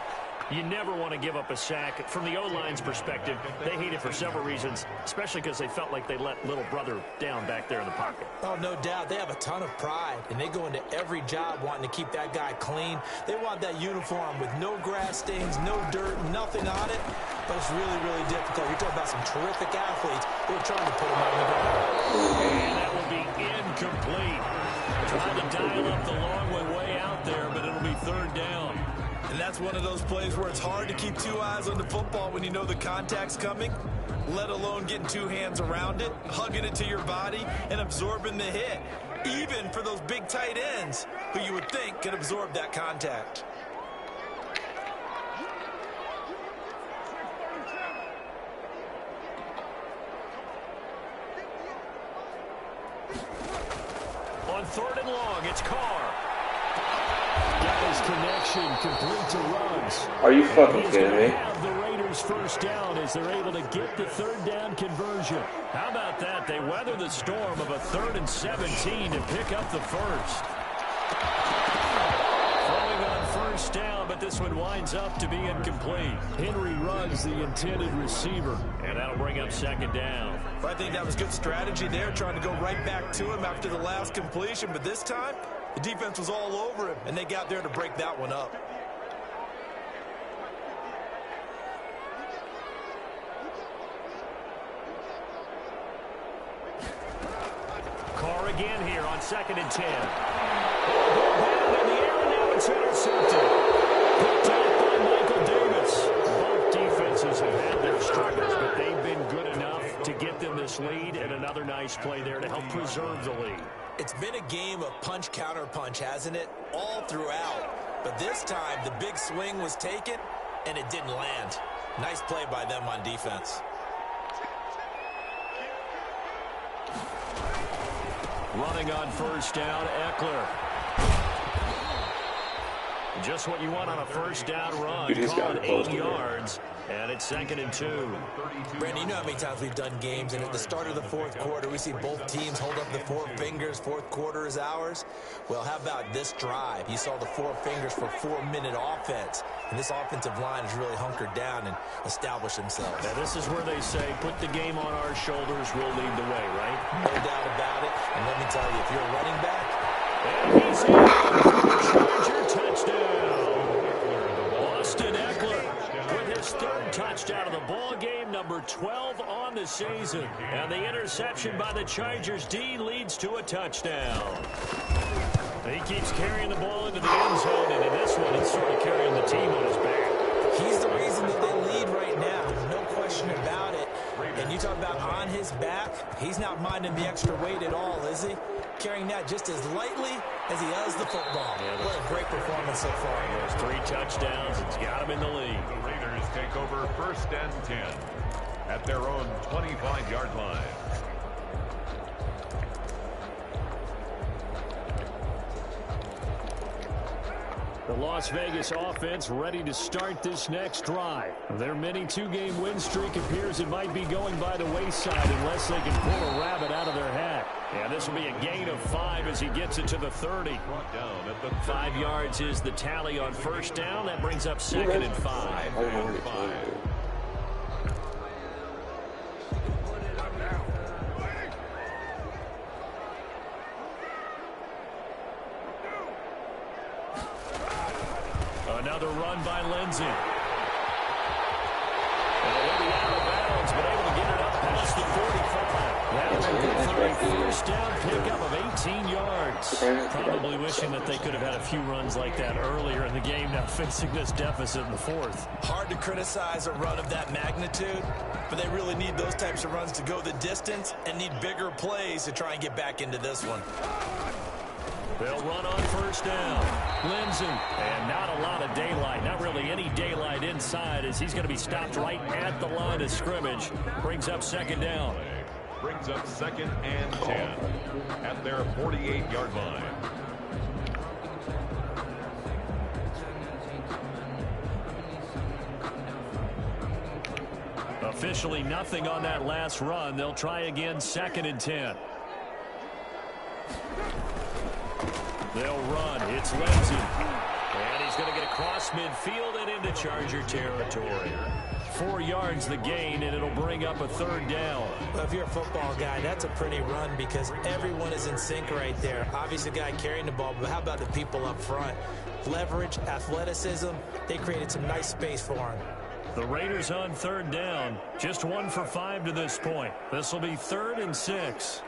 [SPEAKER 1] You never want to give up a sack. From the O-line's perspective, they hate it for several reasons, especially because they felt like they let little brother down back there in the pocket.
[SPEAKER 4] Oh, no doubt. They have a ton of pride, and they go into every job wanting to keep that guy clean. They want that uniform with no grass stains, no dirt, nothing on it. But it's really, really difficult. You're talking about some terrific athletes who are trying to put him on the ground.
[SPEAKER 1] And that will be incomplete. Trying to dial up the long one way out there, but it'll be 3rd down.
[SPEAKER 4] And that's one of those plays where it's hard to keep 2 eyes on the football when you know the contact's coming, let alone getting 2 hands around it, hugging it to your body, and absorbing the hit, even for those big tight ends who you would think could absorb that contact.
[SPEAKER 1] On 3rd and long, it's Carr. Got his connection complete to Ruggs.
[SPEAKER 3] Are you fucking kidding me?
[SPEAKER 1] Have the Raiders 1st down as they're able to get the 3rd down conversion. How about that? They weather the storm of a 3rd and 17 to pick up the 1st. Throwing on 1st down, but this one winds up to be incomplete. Henry Ruggs, the intended receiver, and that'll bring up 2nd down.
[SPEAKER 4] I think that was good strategy there, trying to go right back to him after the last completion, but this time, the defense was all over him, and they got there to break that one up.
[SPEAKER 1] Carr again here on 2nd and 10. Down in the air, and now it's intercepted. Picked up by Michael Davis. Both defenses have had their struggles, but they've been good enough to get them this lead, and another nice play there to help preserve the lead.
[SPEAKER 4] It's been a game of punch-counter-punch, hasn't it? All throughout. But this time, the big swing was taken, and it didn't land. Nice play by them on defense.
[SPEAKER 1] Running on 1st down, Ekeler. Just what you want on a 1st down run.
[SPEAKER 3] Dude, he's got
[SPEAKER 1] 8 yards, and it's 2nd and 2.
[SPEAKER 4] Brandon, you know how many times we've done games, and at the start of the 4th quarter, we see both teams hold up the 4 fingers, 4th quarter is ours. Well, how about this drive? You saw the 4 fingers for 4-minute offense, and this offensive line has really hunkered down and established themselves.
[SPEAKER 1] Now, this is where they say, put the game on our shoulders, we'll lead the way, right?
[SPEAKER 4] No doubt about it, and let me tell you, if you're a running back,
[SPEAKER 1] and he's in. Charger touchdown. Austin Ekeler with his 3rd touchdown of the ball game, number 12 on the season. And the interception by the Chargers D leads to a touchdown. He keeps carrying the ball into the end zone, and in this one, he's sort of carrying the team on his back.
[SPEAKER 4] he's the reason that they lead right now. No question about it. And you talk about on his back, he's not minding the extra weight at all, is he? Carrying that just as lightly as he does the football.
[SPEAKER 1] Yeah,
[SPEAKER 4] what a great performance so far.
[SPEAKER 1] Those 3 touchdowns, it's got him in the lead.
[SPEAKER 2] The Raiders take over 1st and 10 at their own 25-yard line.
[SPEAKER 1] Las Vegas offense ready to start this next drive. Their mini two-game win streak appears it might be going by the wayside unless they can pull a rabbit out of their hat. And this will be a gain of 5 as he gets it to the 30. 5 yards is the tally on first down. That brings up 2nd and 5. Another run by Lindsey. Already out of bounds, but able to get it up past the 45. That'll make it for a first down pickup of 18 yards. Probably wishing that they could have had a few runs like that earlier in the game, now facing this deficit in the 4th.
[SPEAKER 4] Hard to criticize a run of that magnitude, but they really need those types of runs to go the distance and need bigger plays to try and get back into this one.
[SPEAKER 1] They'll run on first down. Lindsey. And not a lot of daylight. Not really any daylight inside as he's going to be stopped right at the line of scrimmage. Brings up 2nd down.
[SPEAKER 2] Brings up 2nd and 10 at their 48-yard line.
[SPEAKER 1] Officially nothing on that last run. They'll try again 2nd and 10. They'll run. It's Lindsey. And he's going to get across midfield and into Charger territory. 4 yards the gain, and it'll bring up a 3rd down.
[SPEAKER 4] Well, if you're a football guy, that's a pretty run because everyone is in sync right there. Obviously, the guy carrying the ball, but how about the people up front? Leverage, athleticism, they created some nice space for him.
[SPEAKER 1] The Raiders on 3rd down. Just 1 for 5 to this point. This will be 3rd and 6.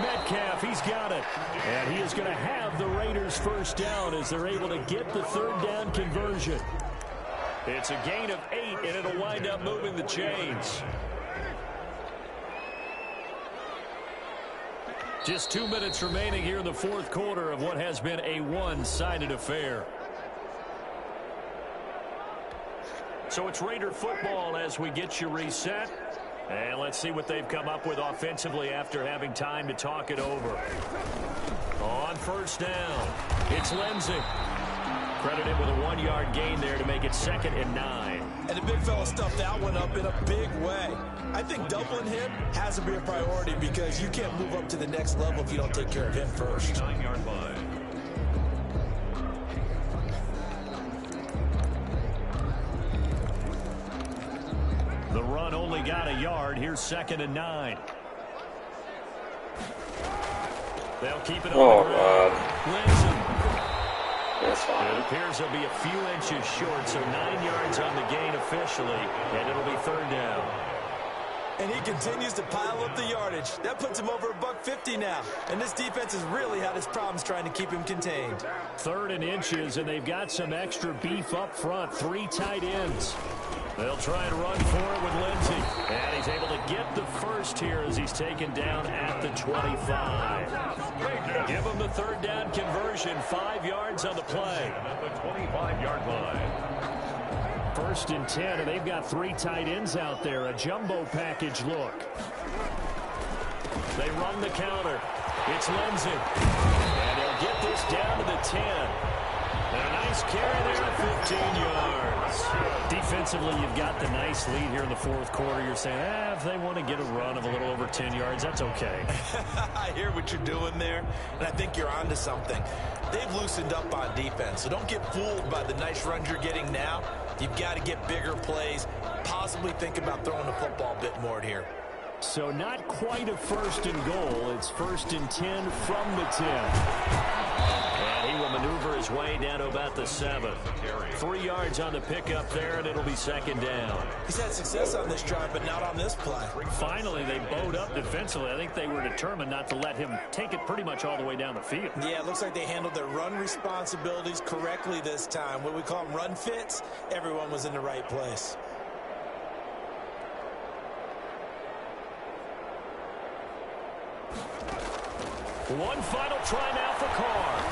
[SPEAKER 1] Metcalf, he's got it. And he is going to have the Raiders first down as they're able to get the 3rd down conversion. It's a gain of 8, and it'll wind up moving the chains. Just 2 minutes remaining here in the 4th quarter of what has been a one-sided affair. So it's Raider football as we get you reset. And let's see what they've come up with offensively after having time to talk it over. On first down, it's Lindsey. Credited with a 1-yard gain there to make it 2nd and 9.
[SPEAKER 4] And the big fella stuffed that one up in a big way. I think doubling him has to be a priority because you can't move up to the next level if you don't take care of him first.
[SPEAKER 2] 9-yard line.
[SPEAKER 1] The run only got a yard. Here's 2nd and 9. They'll keep it on the ground. Lindsey.
[SPEAKER 3] That's fine.
[SPEAKER 1] It appears they'll be a few inches short, so 9 yards on the gain officially, and it'll be 3rd down.
[SPEAKER 4] And he continues to pile up the yardage. That puts him over $150 now. And this defense has really had its problems trying to keep him contained.
[SPEAKER 1] 3rd and inches, and they've got some extra beef up front. 3 tight ends. They'll try and run for it with Lindsey. And he's able to get the first here as he's taken down at the 25. Give him the 3rd down conversion. 5 yards on the play.
[SPEAKER 2] At the 25-yard line.
[SPEAKER 1] 1st and 10, and they've got 3 tight ends out there. A jumbo package look. They run the counter. It's Lindsey. And they'll get this down to the 10. And a nice carry there at 15 yards. Defensively, you've got the nice lead here in the 4th quarter. You're saying, if they want to get a run of a little over 10 yards, that's okay.
[SPEAKER 4] I hear what you're doing there, and I think you're onto something. They've loosened up on defense, so don't get fooled by the nice runs you're getting now. You've got to get bigger plays, possibly think about throwing the football a bit more here.
[SPEAKER 1] So not quite a 1st and goal. It's 1st and 10 from the 10. And he will maneuver his way down to about the 7. 3 yards on the pickup there, and it'll be 2nd down.
[SPEAKER 4] He's had success on this drive, but not on this play.
[SPEAKER 1] Finally, they bowed up defensively. I think they were determined not to let him take it pretty much all the way down the field.
[SPEAKER 4] Yeah, it looks like they handled their run responsibilities correctly this time. What we call them run fits, everyone was in the right place.
[SPEAKER 1] One final try now for Carr.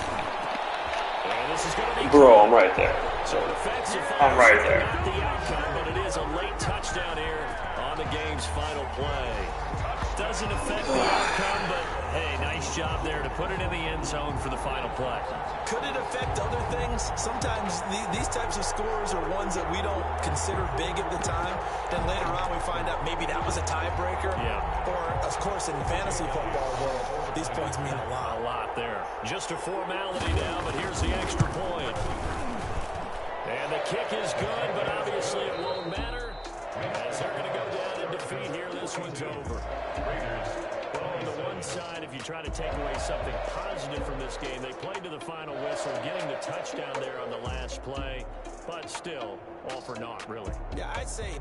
[SPEAKER 1] And this is going to be
[SPEAKER 3] Bro, I'm right there.
[SPEAKER 1] so defensive.
[SPEAKER 3] I'm right there.
[SPEAKER 1] Not the outcome, but it is a late touchdown here on the game's final play. Doesn't affect the outcome, but hey, nice job there to put it in the end zone for the final play.
[SPEAKER 4] Could it affect other things? Sometimes these types of scores are ones that we don't consider big at the time. Then later on we find out maybe that was a tiebreaker.
[SPEAKER 1] Yeah.
[SPEAKER 4] Or, of course, in fantasy football world, these points mean a lot.
[SPEAKER 1] A lot there. Just a formality now, but here's the extra point. And the kick is good, but obviously it won't matter. As they're going to go down in defeat here, this one's over. Well, on the one side, if you try to take away something positive from this game, they played to the final whistle, getting the touchdown there on the last play, but still, all for naught, really.
[SPEAKER 4] Yeah, I'd say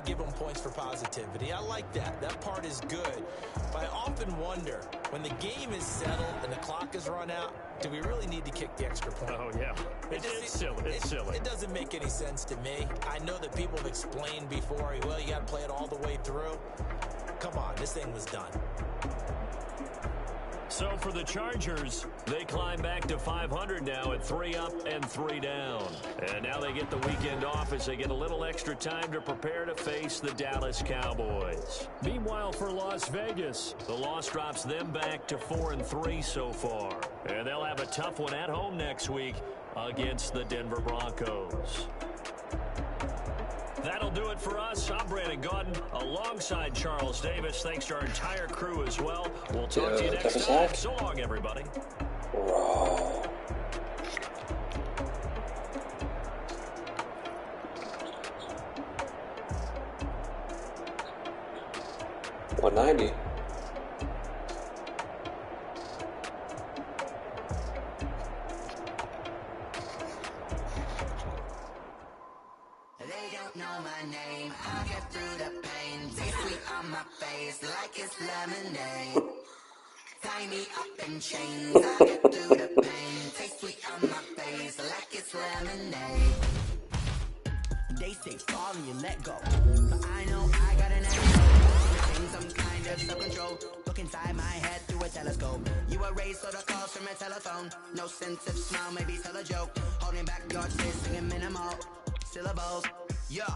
[SPEAKER 4] give them points for positivity. I like that. That part is good. But I often wonder, when the game is settled and the clock is run out, do we really need to kick the extra point?
[SPEAKER 1] Oh, yeah. It's silly. It's silly.
[SPEAKER 4] It doesn't make any sense to me. I know that people have explained before, well, you got to play it all the way through. Come on, this thing was done.
[SPEAKER 1] So for the Chargers, they climb back to 500 now at 3 up and 3 down. And now they get the weekend off as they get a little extra time to prepare to face the Dallas Cowboys. Meanwhile, for Las Vegas, the loss drops them back to 4-3 so far. And they'll have a tough one at home next week against the Denver Broncos. That'll do it for us. I'm Brandon Gaudin alongside Charles Davis. Thanks to our entire crew as well. We'll talk to you next time. So long, everybody.
[SPEAKER 3] Bro. $190.
[SPEAKER 5] Know my name, I'll get through the pain. Taste sweet on my face like it's lemonade. Tie me up in chains, I'll get through the pain. Taste sweet on my face like it's lemonade. They say fall and you let go, but I know I got an antidote. Retain some kind of self-control. Look inside my head through a telescope. You erase all the calls from a telephone. No sense of smile, maybe tell a joke. Holding back your tears, singing minimal syllables. Yeah,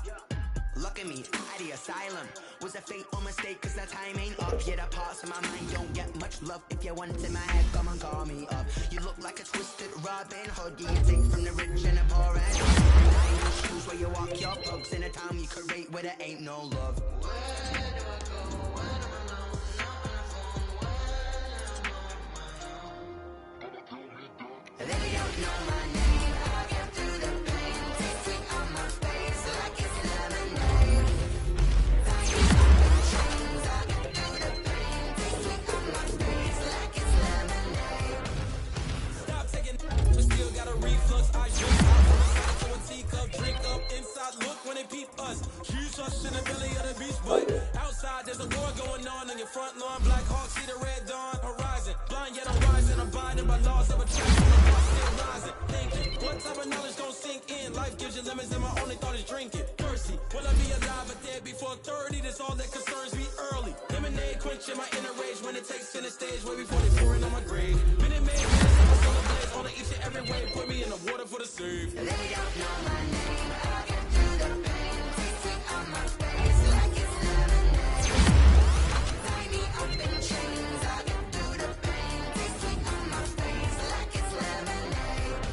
[SPEAKER 5] look at me, at the asylum. Was a fate or mistake, cause the time ain't up. Yeah, the parts of my mind don't get much love. If you want in my head, come and call me up. You look like a twisted Robin Hood. You take from the rich and the poor and diamond shoes where you walk your pugs. In a town you create where there ain't no love. They don't know my name, I get through the pain. Taste sweet on my face like it's lemonade. Tie me up in chains, I get through the pain. Taste sweet on my face like it's lemonade.
[SPEAKER 6] Stop taking but still got a reflux. I drink out from a side to a teacup. Drink up inside, look when they peep us. Shoes us in the belly of the beast, but outside there's a war going on your front lawn. Black Hawk, see the red dawn horizon. Blind yet I'm rising, abiding by laws of attraction. What type of knowledge gon' sink in? Life gives you lemons and my only thought is drinking. Mercy, will I be alive or dead before 30? That's all that concerns me early. Lemonade quenching my inner rage when it takes center stage way before they pouring on my grave. Minute Maid, my soul ablaze on each and every way. Put me in the water for the save.
[SPEAKER 5] They don't know my name, I get through the pain. Taste sweet on my face like it's lemonade. Tie me up in chains, I get through the pain. Taste sweet on my face like it's lemonade.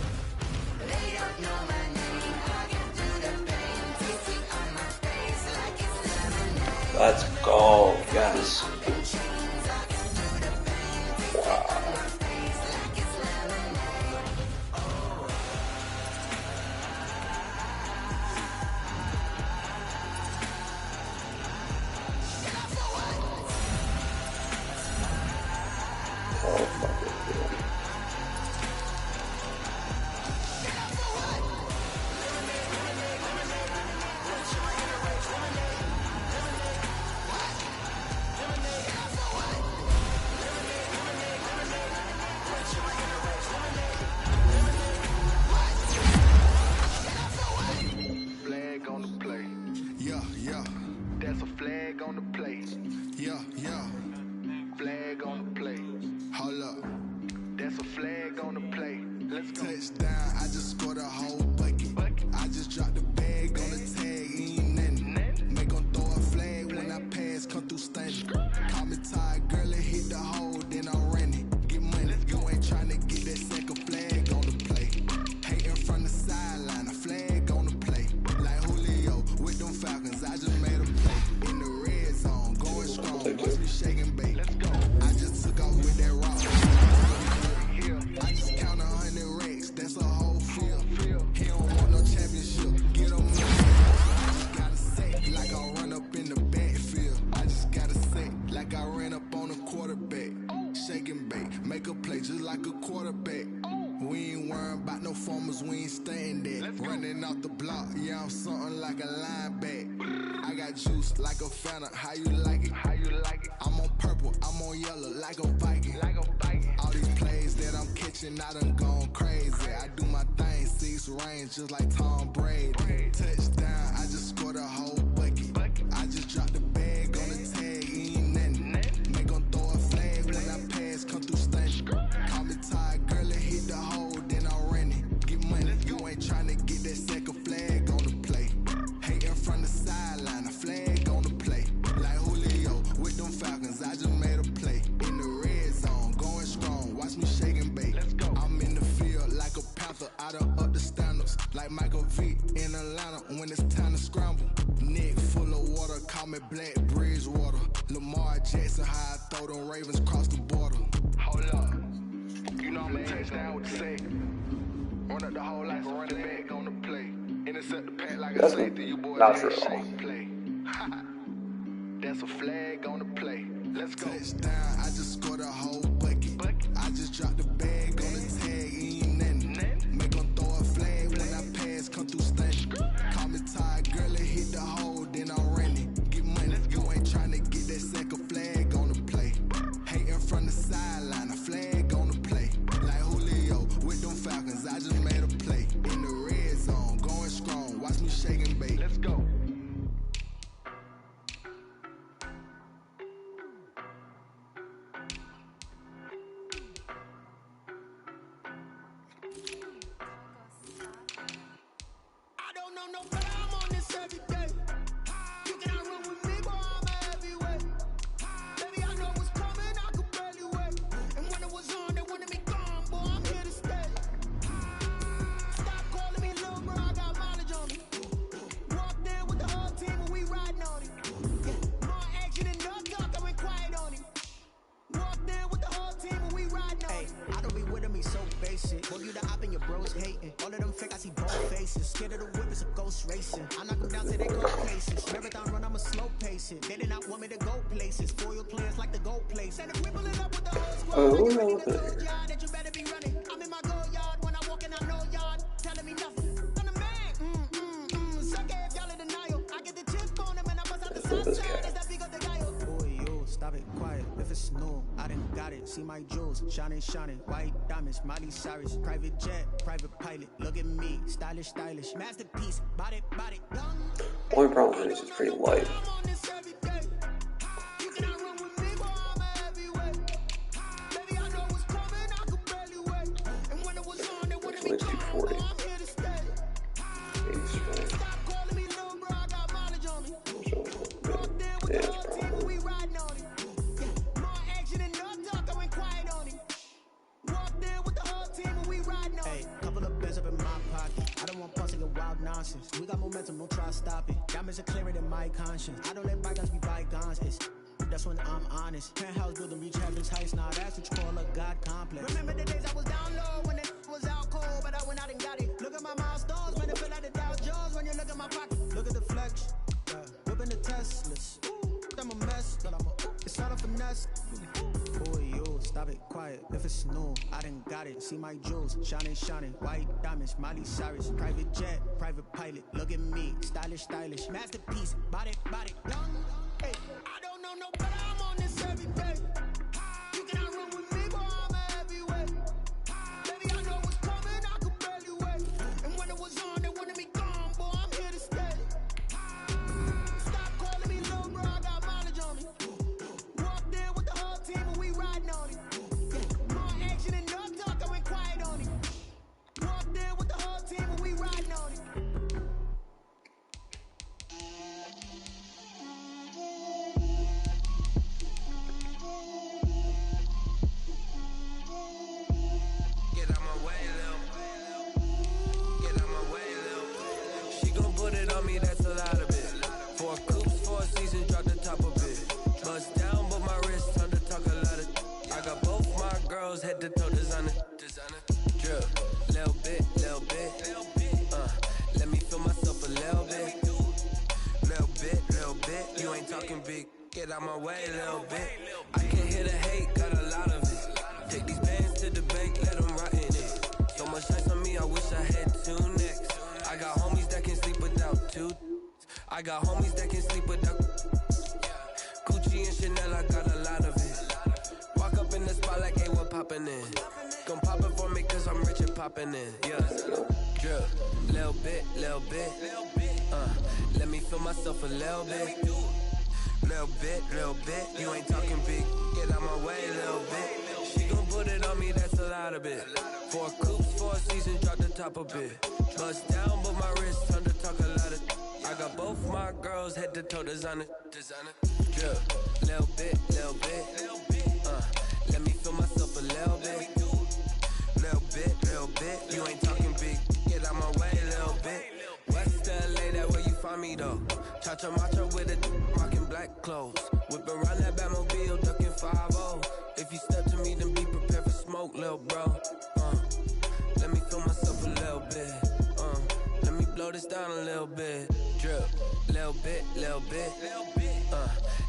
[SPEAKER 5] They don't know my name, I get through the pain. Taste sweet on my face like it's lemonade.
[SPEAKER 3] Let's go, yes. Wow.
[SPEAKER 7] That's a flag on the plate. Yeah, yeah. Flag on the plate. Hold up. That's a flag on the plate. Let's go. Touchdown. Call me tired, girl, it hit the hole, then I'm running. Get money, you ain't tryna get that second flag on the play. Hating from the sideline, a flag on the play. Like Julio with them Falcons, I just made a play. In the red zone, going strong, watch me shaking bait. Let's go. I just took off with that rock. I just count 100 racks, that's a whole field. He don't want no championship, get him money. I just gotta say, like I run up in the backfield. I just gotta say, like I ran up on a quarterback. Shaking bait, make a play just like a quarterback. We ain't worrying about no formers, we ain't staying there. Running off the block, yeah, I'm something like a linebacker. I got juice like a Fanta, how you like it? How you like it? I'm on purple, I'm on yellow, like a Viking. Like a Viking. All these plays that I'm catching, I done gone crazy. I do my thing, 6 range, just like Tom Brady. Touchdown, I just scored a whole bucket. I just dropped the bag on the tag, ain't nothing. Make 'em throw a flag when I pass, come through stunning. Call me tired, girl, it hit the hole, then I'm running. Get money, you ain't tryna get that second flag on the play. Hating from the sideline, a flag on the play. Like Julio with them Falcons, I just made a play. In the red zone, going strong, watch me shaking bait. I'm in the field like a panther, I done up the standards. Like Michael Vick in Atlanta when it's time to scramble. Neck full of water, call me Black Bridgewater. Lamar Jackson, how I throw them Ravens across the border. Hold up, you know I'm a touchdown with the second. Run up the whole like a running back on the play. Intercept the pack like a safety, you boys ain't shake play. That's a flag on the play. Let's go. Touchdown, I just scored a whole bucket. I just dropped the bag on the tag, ain't nothing. Make 'em throw a flag when I pass, come through stunning. Call me tired, girl, it hit the hole, then I'm running. Get money, you ain't tryna get that second flag on the play. Hating from the sideline, a flag on the play. Like Julio with them Falcons, I just made a play. In the red zone, going strong, watch me shaking bait. Let's go.
[SPEAKER 6] I don't know no better, I'm on this every day. You cannot run with me, boy, I'm a heavyweight. Baby, I know what's coming, I could barely wait. And when it was on, they wanted me gone, boy, I'm here to stay. Stop calling me little bro, I got mileage on me. Walked in with the whole team and we riding on it. More action and no talk, I went quiet on it. Walked in with the whole team and we riding on it.
[SPEAKER 8] I don't be with me so basic. Boy, you the op and your bros hating. All of them fake, I see both faces. Scared of the whip, it's a ghost racing. I knock them down till they go places. Marathon run, I'ma slow pace it. They did not want me to go places. Foil players like to go places. And if we pull it up with the whole squad,
[SPEAKER 3] Oh,
[SPEAKER 6] you ready to
[SPEAKER 3] okay.
[SPEAKER 6] told y'all that you better be running. I'm in my go yard when I walk in, I know y'all telling me nothing. I'm the man. Suck it if y'all in denial. I get the chip on them and I bust out the south side. That's that big of the guy.
[SPEAKER 8] Boy, yo, stop it, quiet. If it's new, I done got it. See my jewels, shining, shining. White diamonds, Miley Cyrus. Private jet, private pilot. Look at me, stylish, stylish. Masterpiece, body, body, done.
[SPEAKER 3] Only problem is it's pretty light.
[SPEAKER 6] I'm on this every day. You cannot run with me, boy, I'm a heavyweight. Baby, I know what's coming, I could barely wait. And when it was on, they wanted me
[SPEAKER 3] It's
[SPEAKER 6] gone,
[SPEAKER 3] 240.
[SPEAKER 6] boy, I'm here to stay.
[SPEAKER 3] 80 strength.
[SPEAKER 6] Stop calling me little bro, I got mileage on me. Walked in with
[SPEAKER 3] Yeah,
[SPEAKER 6] the
[SPEAKER 3] it's
[SPEAKER 6] whole team and we riding on it. More action and no talk, I went quiet on it. Walked in with the whole team and we riding on
[SPEAKER 8] Hey,
[SPEAKER 6] it.
[SPEAKER 8] couple of bands up in my pocket. I don't want pulse to get wild nonsense. We got momentum, don't try to stop it. Diamonds are clearer than my conscience. I don't let bygones be bygones. That's when I'm honest. Penthouse building, reach heaven's heights. Now that's what you call a God complex.
[SPEAKER 6] Remember the days I was down low when it was out cold, but I went out and got it. Look at my milestones, man, it feel like the Dow Jones when you look at my pocket.
[SPEAKER 8] Look at the flex, whipping the Teslas. I'm a mess, but it's not a finesse. Boy, yo, stop it, quiet. If it's new, I done got it. See my jewels, shining, shining. White diamonds, Miley Cyrus. Private jet, private pilot. Look at me, stylish, stylish. Masterpiece, body, body, done.
[SPEAKER 6] Hey, I don't know no better, I'm on this every day. You cannot run with me, boy, I'm a heavyweight. Baby, I know what's coming, I could barely wait. And when it was on, they wanted me gone, boy, I'm here to stay. Stop calling me little bro, I got mileage on me. Walked in with the whole team and we riding on it. More action and no talk, I went quiet on it. Walked in with the whole team and we riding on it. head to toe designer. Drip, little bit. Let me feel myself a little bit. Little bit. You ain't talking big. Get out my way, little bit. I can hear the hate, got a lot of it. Take these bands to the bank, let them rot in it. So much ice on me, I wish I had two necks. I got homies that can sleep without two. I got homies that can sleep without Gucci and Chanel, I got a lot of it. Walk up in the spot like, hey, what poppin' in? Gon' pop it for me cause I'm rich and poppin' in. Yeah, drip, little bit. Let me feel myself a little bit. Little bit. You ain't talking big. Get out my way, little bit. She gon' put it on me, that's a lot of it. 4 coops, 4 seasons, drop the top a bit. Bust down, but my wrist turn to talk a lot of. I got both my girls head to toe designer. Drip, little bit. Let me feel myself a little bit. Little bit. You ain't talking big. Get out my way, little bit. West LA, that where you find me though. Cha-cha macho with it, rocking black clothes. Whip around that Batmobile, ducking 5-0. If you step to me, then be prepared for smoke, little bro. Let me feel myself a little bit. Let me blow this down a little bit. Drip, little bit.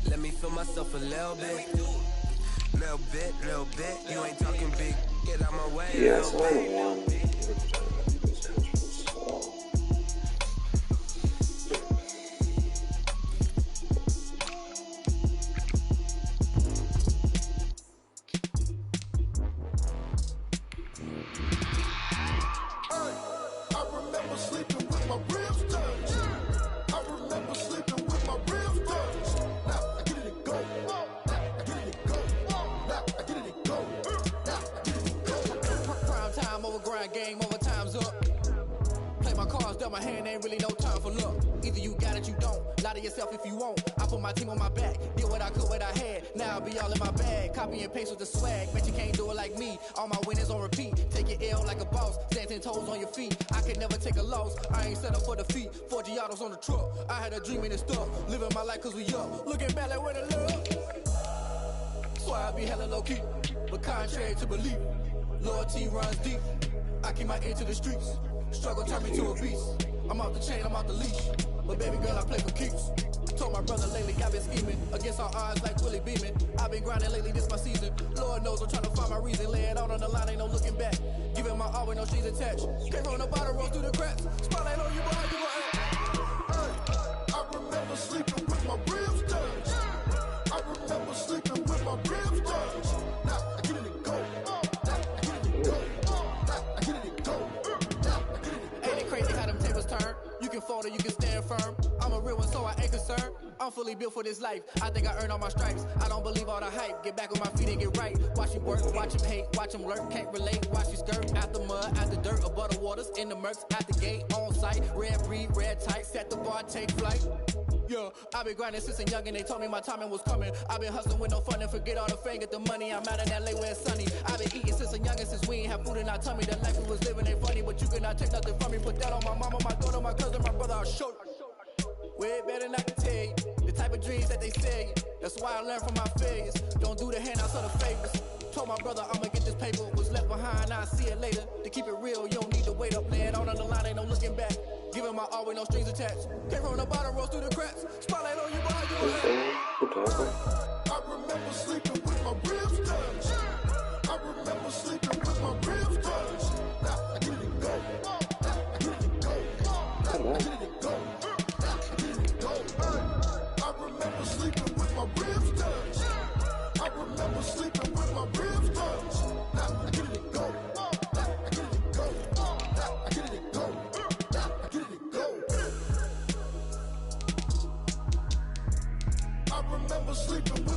[SPEAKER 6] Let me feel myself a little bit. Little bit. You ain't talking big. Get out my way,
[SPEAKER 3] Yes,
[SPEAKER 6] little
[SPEAKER 3] I
[SPEAKER 6] bit.
[SPEAKER 3] won.
[SPEAKER 8] Game over, time's up. Play my cards, dealt my hand, ain't really no time for luck. Either you got it, you don't. Lie to yourself if you won't. I put my team on my back, did what I could, what I had. Now I'll be all in my bag. Copy and paste with the swag. Bet you can't do it like me. All my winners on repeat. Take your L like a boss. Stand 10 toes on your feet. I could never take a loss. I ain't set up for defeat. 4 Giottos on the truck. I had a dream and it's stuck. Living my life cause we up. Looking back like where the love. So I be hella low key. But contrary to belief, loyalty runs deep. I keep my ear to the streets. Struggle turn me to a beast. I'm off the chain, I'm off the leash. But baby girl, I play for keeps. Told my brother lately, I've been scheming. Against all odds like Willie Beeman. I've been grinding lately, this my season. Lord knows I'm trying to find my reason. Lay it out on the line, ain't no looking back. Giving my all with no strings attached. Came from the bottom, roll through the cracks. Spotlight on you, boy, you gon' act. I remember sleeping with my ribs touched. I remember sleeping with my ribs touched. Now I get it and go. You can fold or you can stand firm. I'm a real one, so I ain't concerned. I'm fully built for this life. I think I earned all my stripes. I don't believe all the hype. Get back on my feet and get right. Watch him work, watch him hate, watch him lurk. Can't relate, watch his skirt. Out the mud, out the dirt, above the waters, in the murks, out the gate, on site. Red breed, red tight, set the bar, take flight. Yeah, I've been grinding since a young and they told me my timing was coming. I've been hustling with no fun and forget all the fame, get the money. I'm out in LA where it's sunny. I've been eating since a young and since we ain't have food in our tummy. The life we was living ain't funny, but you cannot take nothing from me. Put that on my mama, my daughter, my cousin, my brother, I'll show you. Way better not to tell you the type of dreams that they sell you. That's why I learned from my failures. Don't do the handouts or the favors. Told my brother I'ma get this paper. Was left behind, I'll see it later. To keep it real, you don't need to wait up. Lay it out on the line, ain't no looking back. Giving my all with no strings attached. Came from the bottom, rose through the cracks. Spotlight on you, boy, you I remember sleeping with my ribs touched. I remember sleeping with my ribs touched. Now I get it and go. I get it and go. I get it and go. I remember sleeping with my ribs touched. I remember sleeping with my ribs touched. Now I get it and go. I get it and go. I get it and go. I get it and go. I remember sleeping with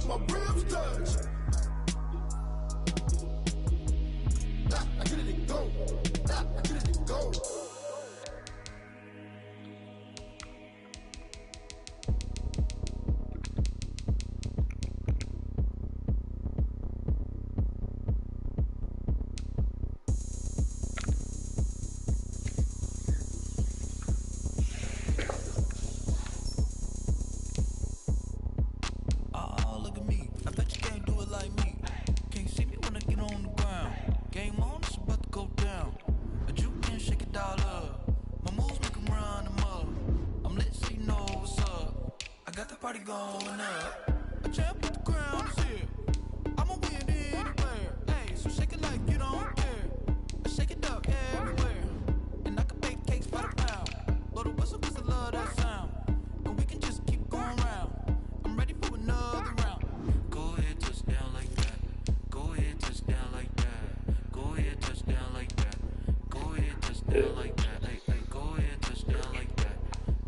[SPEAKER 6] touchdown like that. Hey, hey, go ahead, touchdown like that.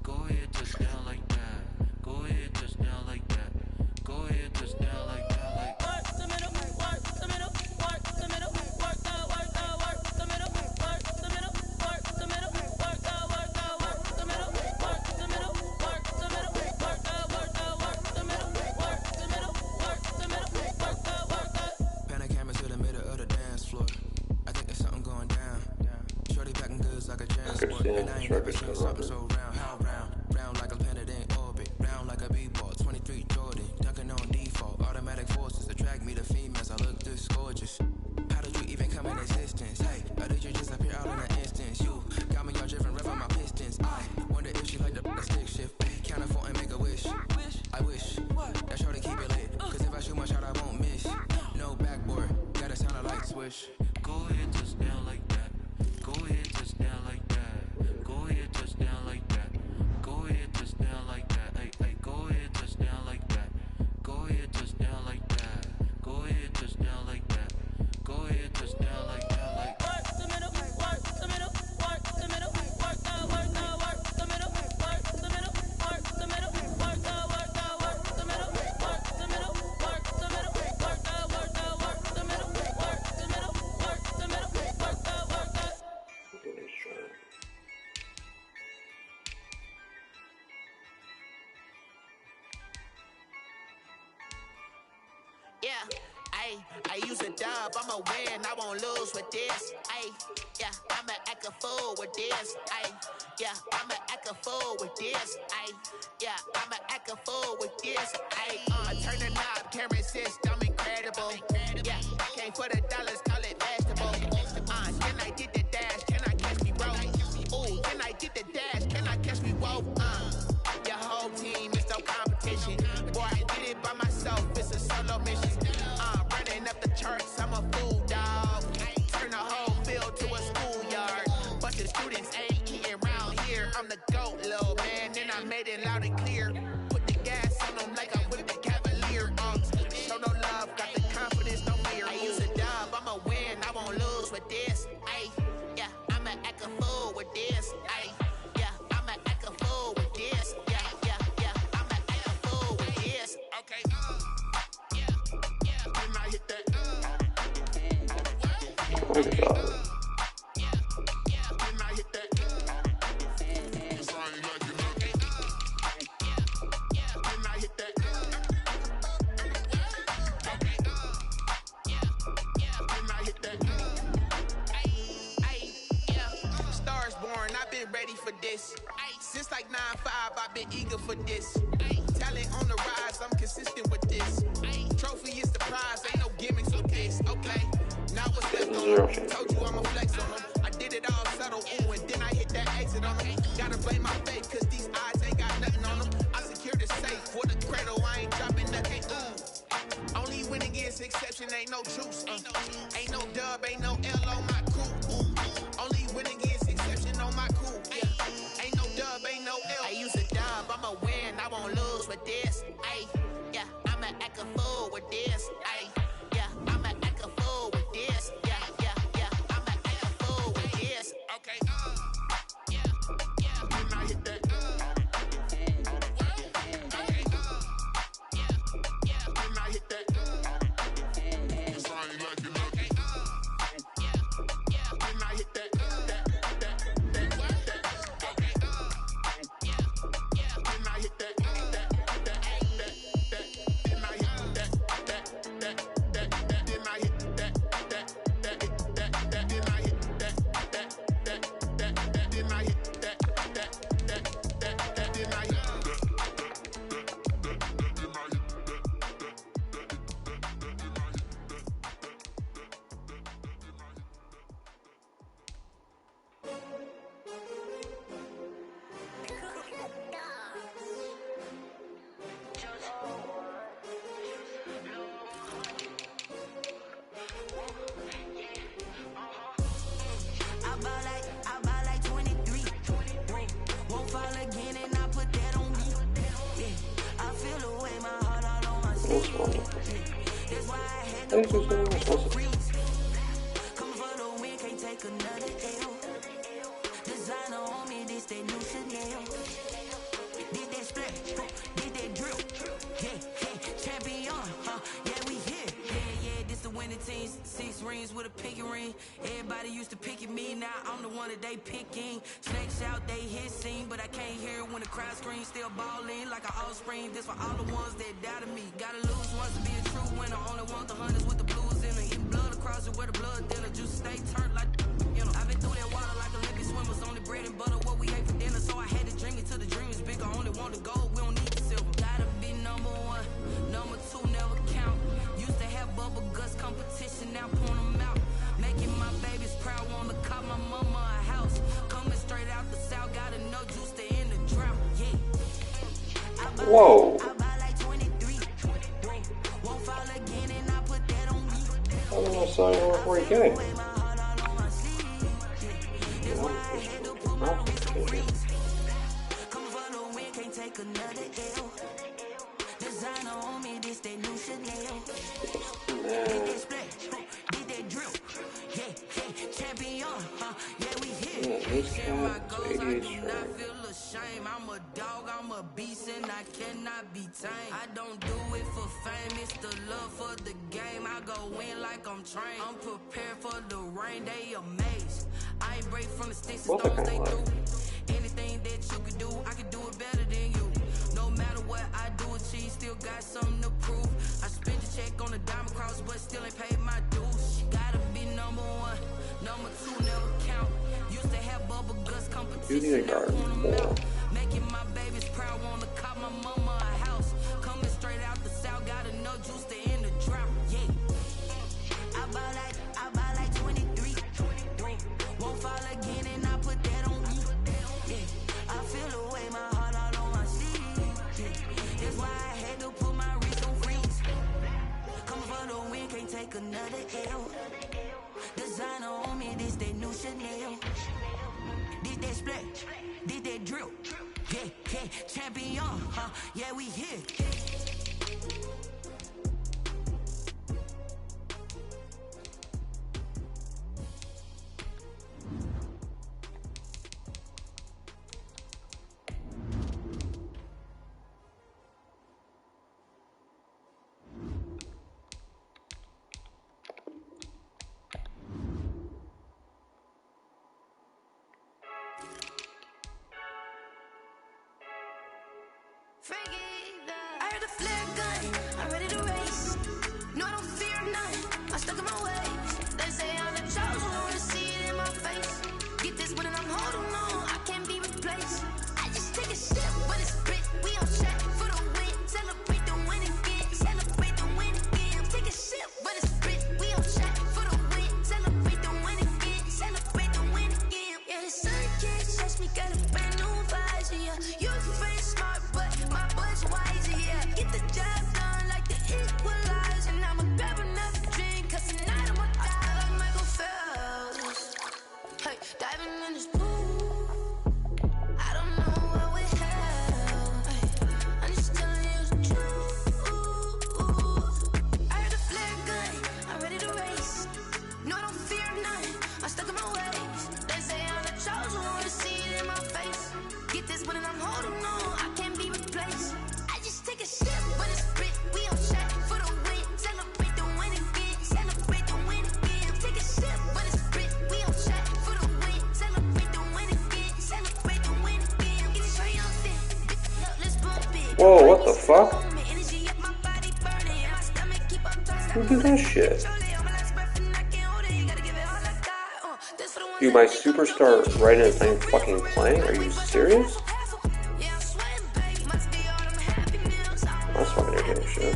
[SPEAKER 6] Go ahead, touchdown like that. Go ahead, touchdown like that. Go ahead, touchdown like that. Like work the middle, work the middle, work the middle, work the middle, work the middle, work the middle, work the middle, work the middle, work the middle, work the middle, work the middle, work the middle, work the middle, work the. Pan a camera to the middle of the dance floor. I think there's something going down. Shorty packing goods like a transport, and I ain't never seen something so round. How round? Round like a planet in orbit, round like a b-ball. 23 Jordan, dunking on default. Automatic forces attract me to females. I look this gorgeous. How did you even come in existence? Hey, or did you just appear out in an instance? You got me all driven, revving my pistons. I wonder if she like the stick shift. Can't afford and make a wish. I wish that shorty keep it lit. Cause if I shoot my shot, I won't miss. No backboard, gotta sound a light switch. Go ahead, touchdown like that. Go ahead, touchdown like that. Go ahead, touchdown like that. Go ahead, touchdown like that. Hey, hey, go ahead, touchdown like that. Go ahead, touchdown like that. Go ahead, touchdown like that. Go ahead, touchdown like that. Like work the middle, work the middle, work the middle, work the middle, work the middle, work the middle, work the middle, work the middle, work the middle, work the middle, work the middle, work the middle, work the middle, work the middle, work the.
[SPEAKER 9] Yeah, I use a dub, I'ma win, I won't lose with this. Yeah, I'ma act a fool with this. Yeah, I'ma act a fool with this. Yeah, I'ma act a fool with this. Turn the knob, can't resist, I'm incredible. Yeah, came for the dollars, call it vegetable. Can I get the dash, can I catch me roll? Ooh, can I get the dash, can I catch me roll? Your whole team is no competition. Boy, I did it by myself, it's a solo mission. Running up the charts, I'm a fool, dog. Turn the whole field to a schoolyard. Bunch of students ain't eating round here. I'm the GOAT, little man, and I made it loud and clear. Put the gas on them like I'm with the Cavalier. Show no love, got the confidence, no fear. I use a dub, I'ma win, I won't lose with this. Yeah, I'ma act a fool with this. Yeah, I'ma act a fool with this. Yeah, I'ma act a fool with this. Okay, and I hit that.
[SPEAKER 3] Oh my God.
[SPEAKER 9] And I hit that. It's right like you know. And I hit that. And I hit that. Stars born, I've been ready for this. Since like 9-5, I've been eager for this. Talent on the rise, I'm consistent with this. Trophy is the prize, ain't no gimmicks with this. Okay, now what's left on them? Told you I'ma flex on them. I did it all subtle, ooh, and then I hit that exit on them. Gotta blame my faith, cause these odds ain't got nothing on them. I secured the safe for the cradle, I ain't dropping nothing, ooh. Only win against exception, ain't no truce. Ain't no dub, ain't no L on my crew. Only win against exception on my crew. Yeah, ain't no dub, ain't no L. I use a dub, I'ma win, I won't lose with this. Yeah, I'ma act a fool with this. Yeah, I'ma act a fool with this. Yeah, I'ma act a fool with this. Okay, and I hit that. Okay, and I hit that. It's right like you know. And I hit that.
[SPEAKER 3] Thank you so much.
[SPEAKER 5] Designer on me, this that new Chanel. Did that split, did that drill. Yeah, champion, yeah, we here. Yeah, this the winning team. 6 rings with a pinky ring. Everybody used to pick at me, now I'm the one that they picking. Snakes out, they hissing, but I can't hear it when the crowd screams. Still balling like an offspring. This for all the ones that doubted me. Gotta lose once to be a true winner. Only want the hunters with the blues in it. Eating blood across it where the blood dinner. Juice stay turned like, you know. I've been through that water like Olympic swimmers. Only bread and butter, what we ate for dinner. So I had to dream it till the dream is bigger. Only want the gold, we don't need the silver. Gotta be number 1, number 2 never count. Used to have bubble guts competition, now point them out. Making my babies proud, wanna call my mama a house. Coming straight out the south, gotta know juice to end the drought. Yeah.
[SPEAKER 3] Whoa.
[SPEAKER 5] I buy like 23. Won't fall again and I put that on me.
[SPEAKER 3] I don't know, so where are you going?
[SPEAKER 5] Wear my heart all on my sleeve. That's why I had to put my wrist on freeze. Come for the win, can't take another L. Designer on me, this that new Chanel. Did that split, did that drill. Yeah, champion, yeah, we here. Share my goals, I do not feel ashamed. I'm a dog, I'm a beast, and I cannot be tamed. I don't do it for fame, it's the love for the game. I go in like I'm trained. I'm prepared for the rain, they amazed. I ain't break from the sticks and stones they threw. Anything that you could do, I could do it better than you. No matter what I do, achieve, still got something to prove. I spent a check on the diamond cross, but still ain't paid my dues. Gotta be number 1, number 2 never count. Used to have bubble guts competition, now point them out. Making my babies proud, wanna call my mama a house. Coming straight out the south, gotta know juice to end the drought. Yeah, I buy like 23. Won't fall again and I put that on me. Yeah, I feel the way, my heart all on my sleeve. Yeah, that's why I had to put my wrist on freeze. Come for the win, can't take another L. Designer on me, this that new Chanel. Did that split, did that drill. Yeah, champion, yeah, we here.
[SPEAKER 10] I heard a flare gun, I'm ready to race. No, I don't fear none, I'm stuck in my ways. They say I'm the chosen one, see it in my face. Get this one and I'm holding on, I can't be replaced. I just take a step, but it's split, we on track for the win. Celebrate the win again, celebrate the win again. Take a step, but it's split, we on track for the win. Celebrate the win again, celebrate the win again. Yeah, the sun can't touch me, got a brand new visor, yeah. You're very smart, but my boy's wiser, yeah. Get the job done like the equalizer. And I'ma grab another drink, cause tonight I'ma die like Michael Phelps. Hey, diving in this pool, I don't know what we have. Hey, I'm just telling you the truth. I heard a flare gun, I'm ready to race. No, I don't fear none, I'm stuck in my ways. They say I'm the chosen one, see it in my face. Get this one and I'm holding on, I can't be replaced. I just take a step, but it's split, we on track for the win. Celebrate the win again, celebrate the win again. Take a step, but it's split, we on track for the win. Celebrate the win again, celebrate the win again. Get it triumphant, let's bump it.
[SPEAKER 3] Whoa, what the fuck?
[SPEAKER 10] Energy up my body burning, and my stomach keep up
[SPEAKER 3] Who did that shit? Dude, my superstar right in his name fucking playing? Are you serious? That's fucking ridiculous shit.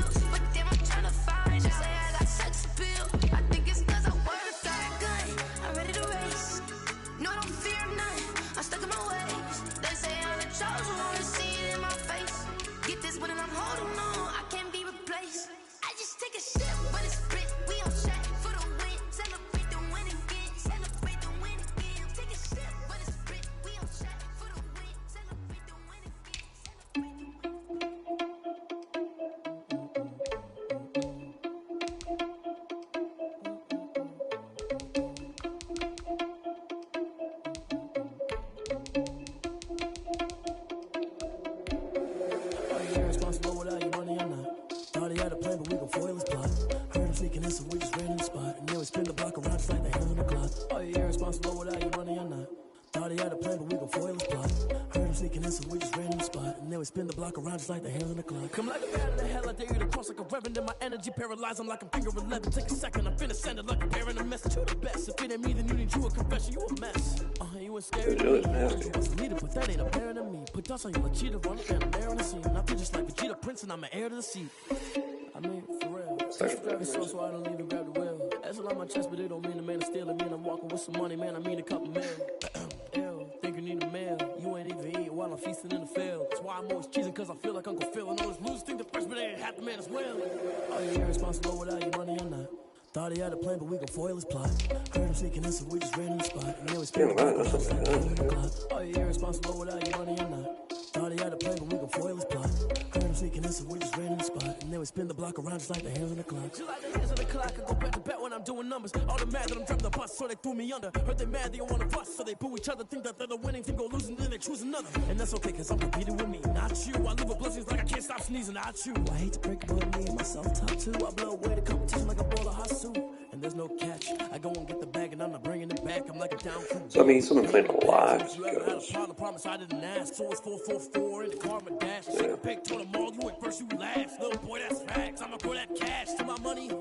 [SPEAKER 8] in, so we just ran in the spot. And then we spin the block around just like the hands on the clock. Are you irresponsible without your money or not? Thought he had a plan, but we gon' foil his plot. Heard him sneaking in, so we just ran in the spot. And then we spin the block around just like the hands on the clock. Come like a bat of the hell, I dare you to cross like a reverend. And my energy paralyzed, I'm like I'm finger 11. Take a second, I'm finna send it like a bearing a message. You the best, if it ain't me, then you need you a confession. You a mess. You ain't scared of me. You wasn't needed, but that ain't apparent to me. Put dust on you like cheetah, run up and I'm there on the scene. I feel just like Vegeta Prince, and I'm an heir to the seat. I mean, for real. Grab it so I don't even grab the wheel. That's all on my chest, but it don't mean the man is stealing. Mean I'm walking with some money, man. I mean a couple mil. Ew, think you need a meal. You ain't even eat while I'm feasting in the field. That's why I'm always cheesing, cause I feel like Uncle Phil. And all those losers think the freshman ain't half the man as well. Are you irresponsible without your money or not? Thought he had a plan, but we gon' foil his plot. Heard him sneaking in, so we just ran in the spot. And then we spin the block. Are you irresponsible without your money or not? Thought he had a plan, but we gon' foil his plot. Heard him sneaking in, so we just ran in the spot. And then we spin the block around just like the hands on the clock. Just like the hands on the clock, I go back to back when I'm doing numbers. All the mad that I'm driving the bus, so they threw me under. Heard they mad, they don't wanna bust, so they boo each other. Think that they're the winning team, go losing, then they choose another. And that's okay, cause I'm competing with me, not you. I live with blessings like I can't stop sneezing, not you. I hate to break it, but me and myself top two. I blow away the competition like a bowl of hot soup. And there's no catch. I go and get the bag and I'm not bringing it back. I'm like a down crew.
[SPEAKER 3] So I mean, someone played a lot.
[SPEAKER 8] You ever had a problem? Promise I didn't ask. So it's 444 in the car, my dash. Shake a pick, told them all you went first, you last. Little boy, that's facts. I'ma throw that cash to my money.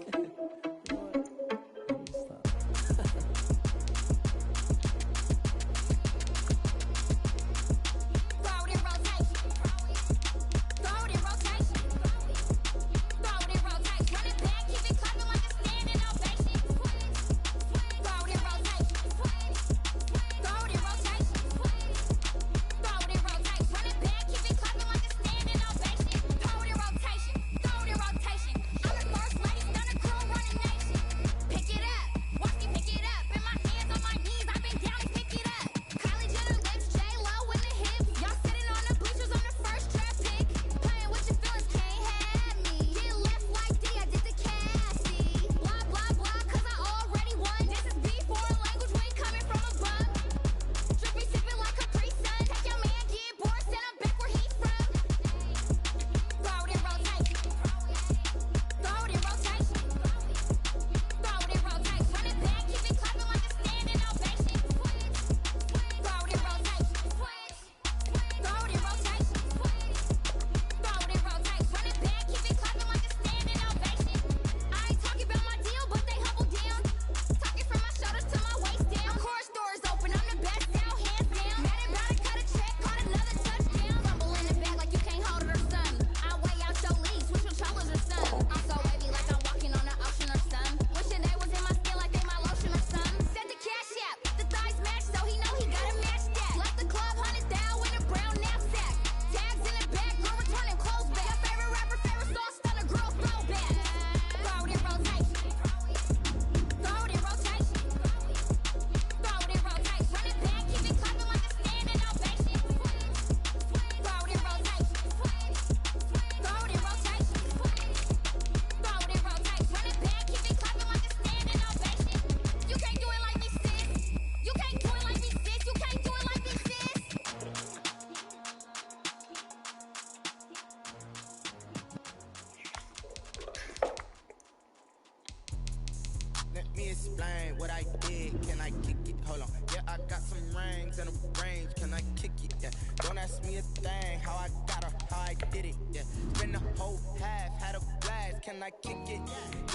[SPEAKER 9] explain what I did. Can I kick it? Hold on. Yeah, I got some rings and a range. Can I kick it? Yeah. Don't ask me a thing. How I got her, how I did it. Yeah. Spend the whole half, had a blast. Can I kick it?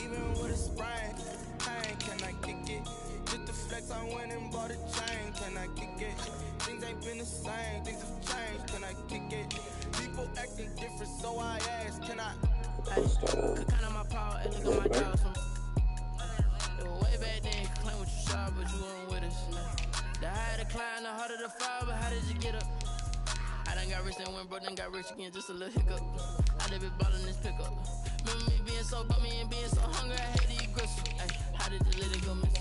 [SPEAKER 9] Even with a sprain. Hey, can I kick it? Just the flex, I went and bought a chain. Can I kick it? Things ain't been the same. Things have changed. Can I kick it? People acting different, so I asked. Can I? Could count on my power and look at my jaws. Way back then, you claim what you saw, but you weren't with us. The higher the climb, the harder the fall, but how did you get up? I done got rich and went broke, then got rich again, just a little hiccup. I done been ballin' this pickup. Remember me being so bummy and being so hungry, I had to eat gristle. How did the lady go miss?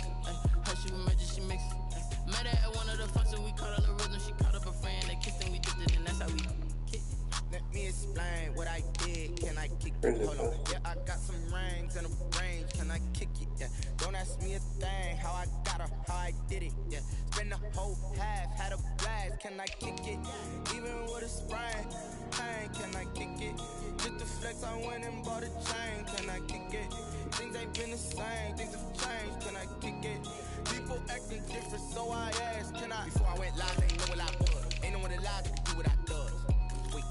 [SPEAKER 9] How she was magic, she mixed it. Met her at one of the functions, we caught on the rhythm, she caught up a friend, they kissed and we dipped it, and that's how we kicked it. Let me explain what I did, can I kick it? Hold on, yeah, I got some rings and a range, can I kick it? Yeah, don't ask
[SPEAKER 11] ask me a thing, how I got her, how I did it, yeah. Spend the whole half, had a blast, can I kick it? Even with a sprain, pain, can I kick it? Just to flex, I went and bought a chain, can I kick it? Things ain't been the same, things have changed, can I kick it? People acting different, so I asked, can I? Before I went live, ain't know what I was. Ain't no one alive that can do what I does. Wait,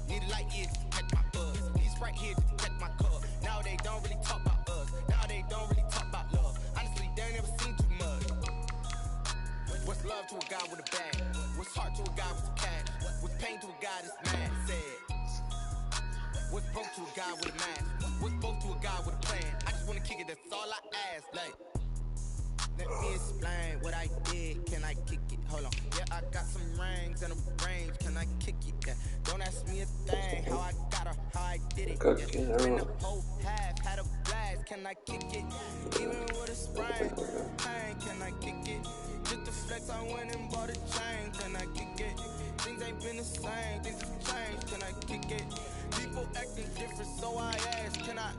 [SPEAKER 11] need a light years to catch my buzz. These right here to catch my cup. Now they don't really talk about us. Now they don't really talk about love. Honestly, they ain't never seen too much. What's love to a guy with a bag? What's heart to a guy with some cash? What's pain to a guy that's mad? Said. What's broke to a guy with a mask? What's both to a guy with a plan? I just wanna kick it, that's all I ask. Like, let me explain what I did. Can I kick it? Hold on. Yeah, I got some rings and a range. Can I kick it? Yeah. Don't ask me a thing. How I got her, how I did it. Yeah. Spend the whole half, had a blast. Can I kick it? Even with a sprain, pain. Can I kick it? Just to flex, I went and bought a chain. Can I kick it? Things ain't been the same. Things have changed. Can I kick it? People acting different, so I asked, can I?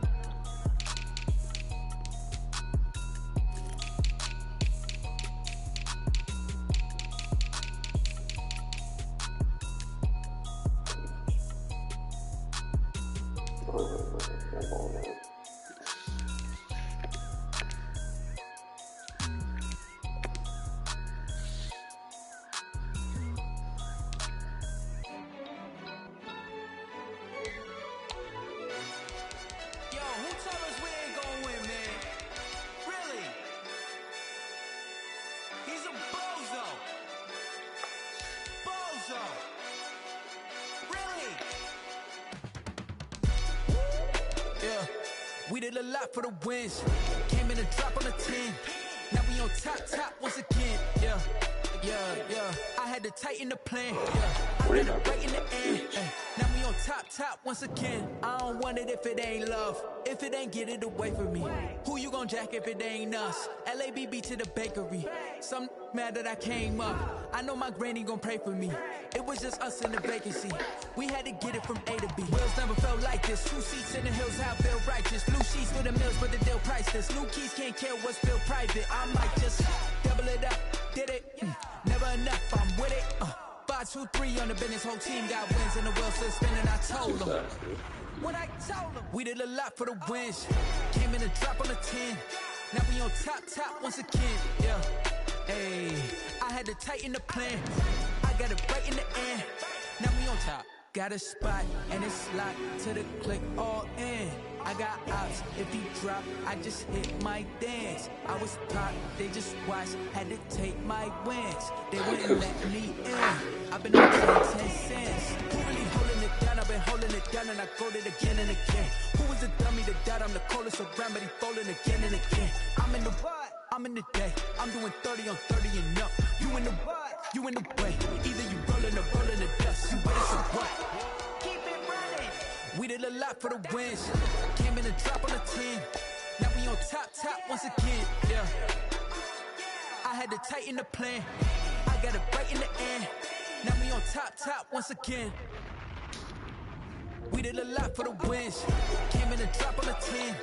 [SPEAKER 6] We did a lot for the wins. Came in a drop on a 10. Now we on top once again. Yeah. I had to tighten the plan. Yeah. I got it right in the end. Now we on top once again. I don't want it if it ain't love. If it ain't, get it away from me. Who you gon' jack if it ain't us? LABB to the bakery. Some mad that I came up. I know my granny gon' pray for me. It was just us in the vacancy. We had to get it from A to B. Wheels never felt like this. 2 seats in the hills, how feel righteous. Blue sheets for the mills, but the deal priceless. New keys can't care what's built private. I might just double it up. Did it? Never enough, I'm with it. 5, 2, 3 on the business. Whole team got wins and the wheels still spinning. I told them. What I told them. We did a lot for the wins. Came in a drop on a 10. Now we on top once again. Yeah. Hey, I had to tighten the plan. I got it right in the end. Now we on top. Got a spot and it's locked to the click all in. I got ops, if he drop, I just hit my dance. I was taught, they just watched, had to take my wins. They wouldn't let me in. I've been on 10 cents. Who really holding it down? I've been holding it down and I got it again and again. Who was the dummy that died? I'm the coldest around, but he falling again and again. I'm in the what? I'm in the day. I'm doing 30 on 30 and up. You in the what? You in the way. Either you rolling or rolling the dust. You with us or what? Keep it running. We did a lot for the wins. Came in a drop on a 10. Now we on top once again. Yeah. I had to tighten the plan. I got it right in the end. Now we on top once again. We did a lot for the wins. Came in a drop on a 10.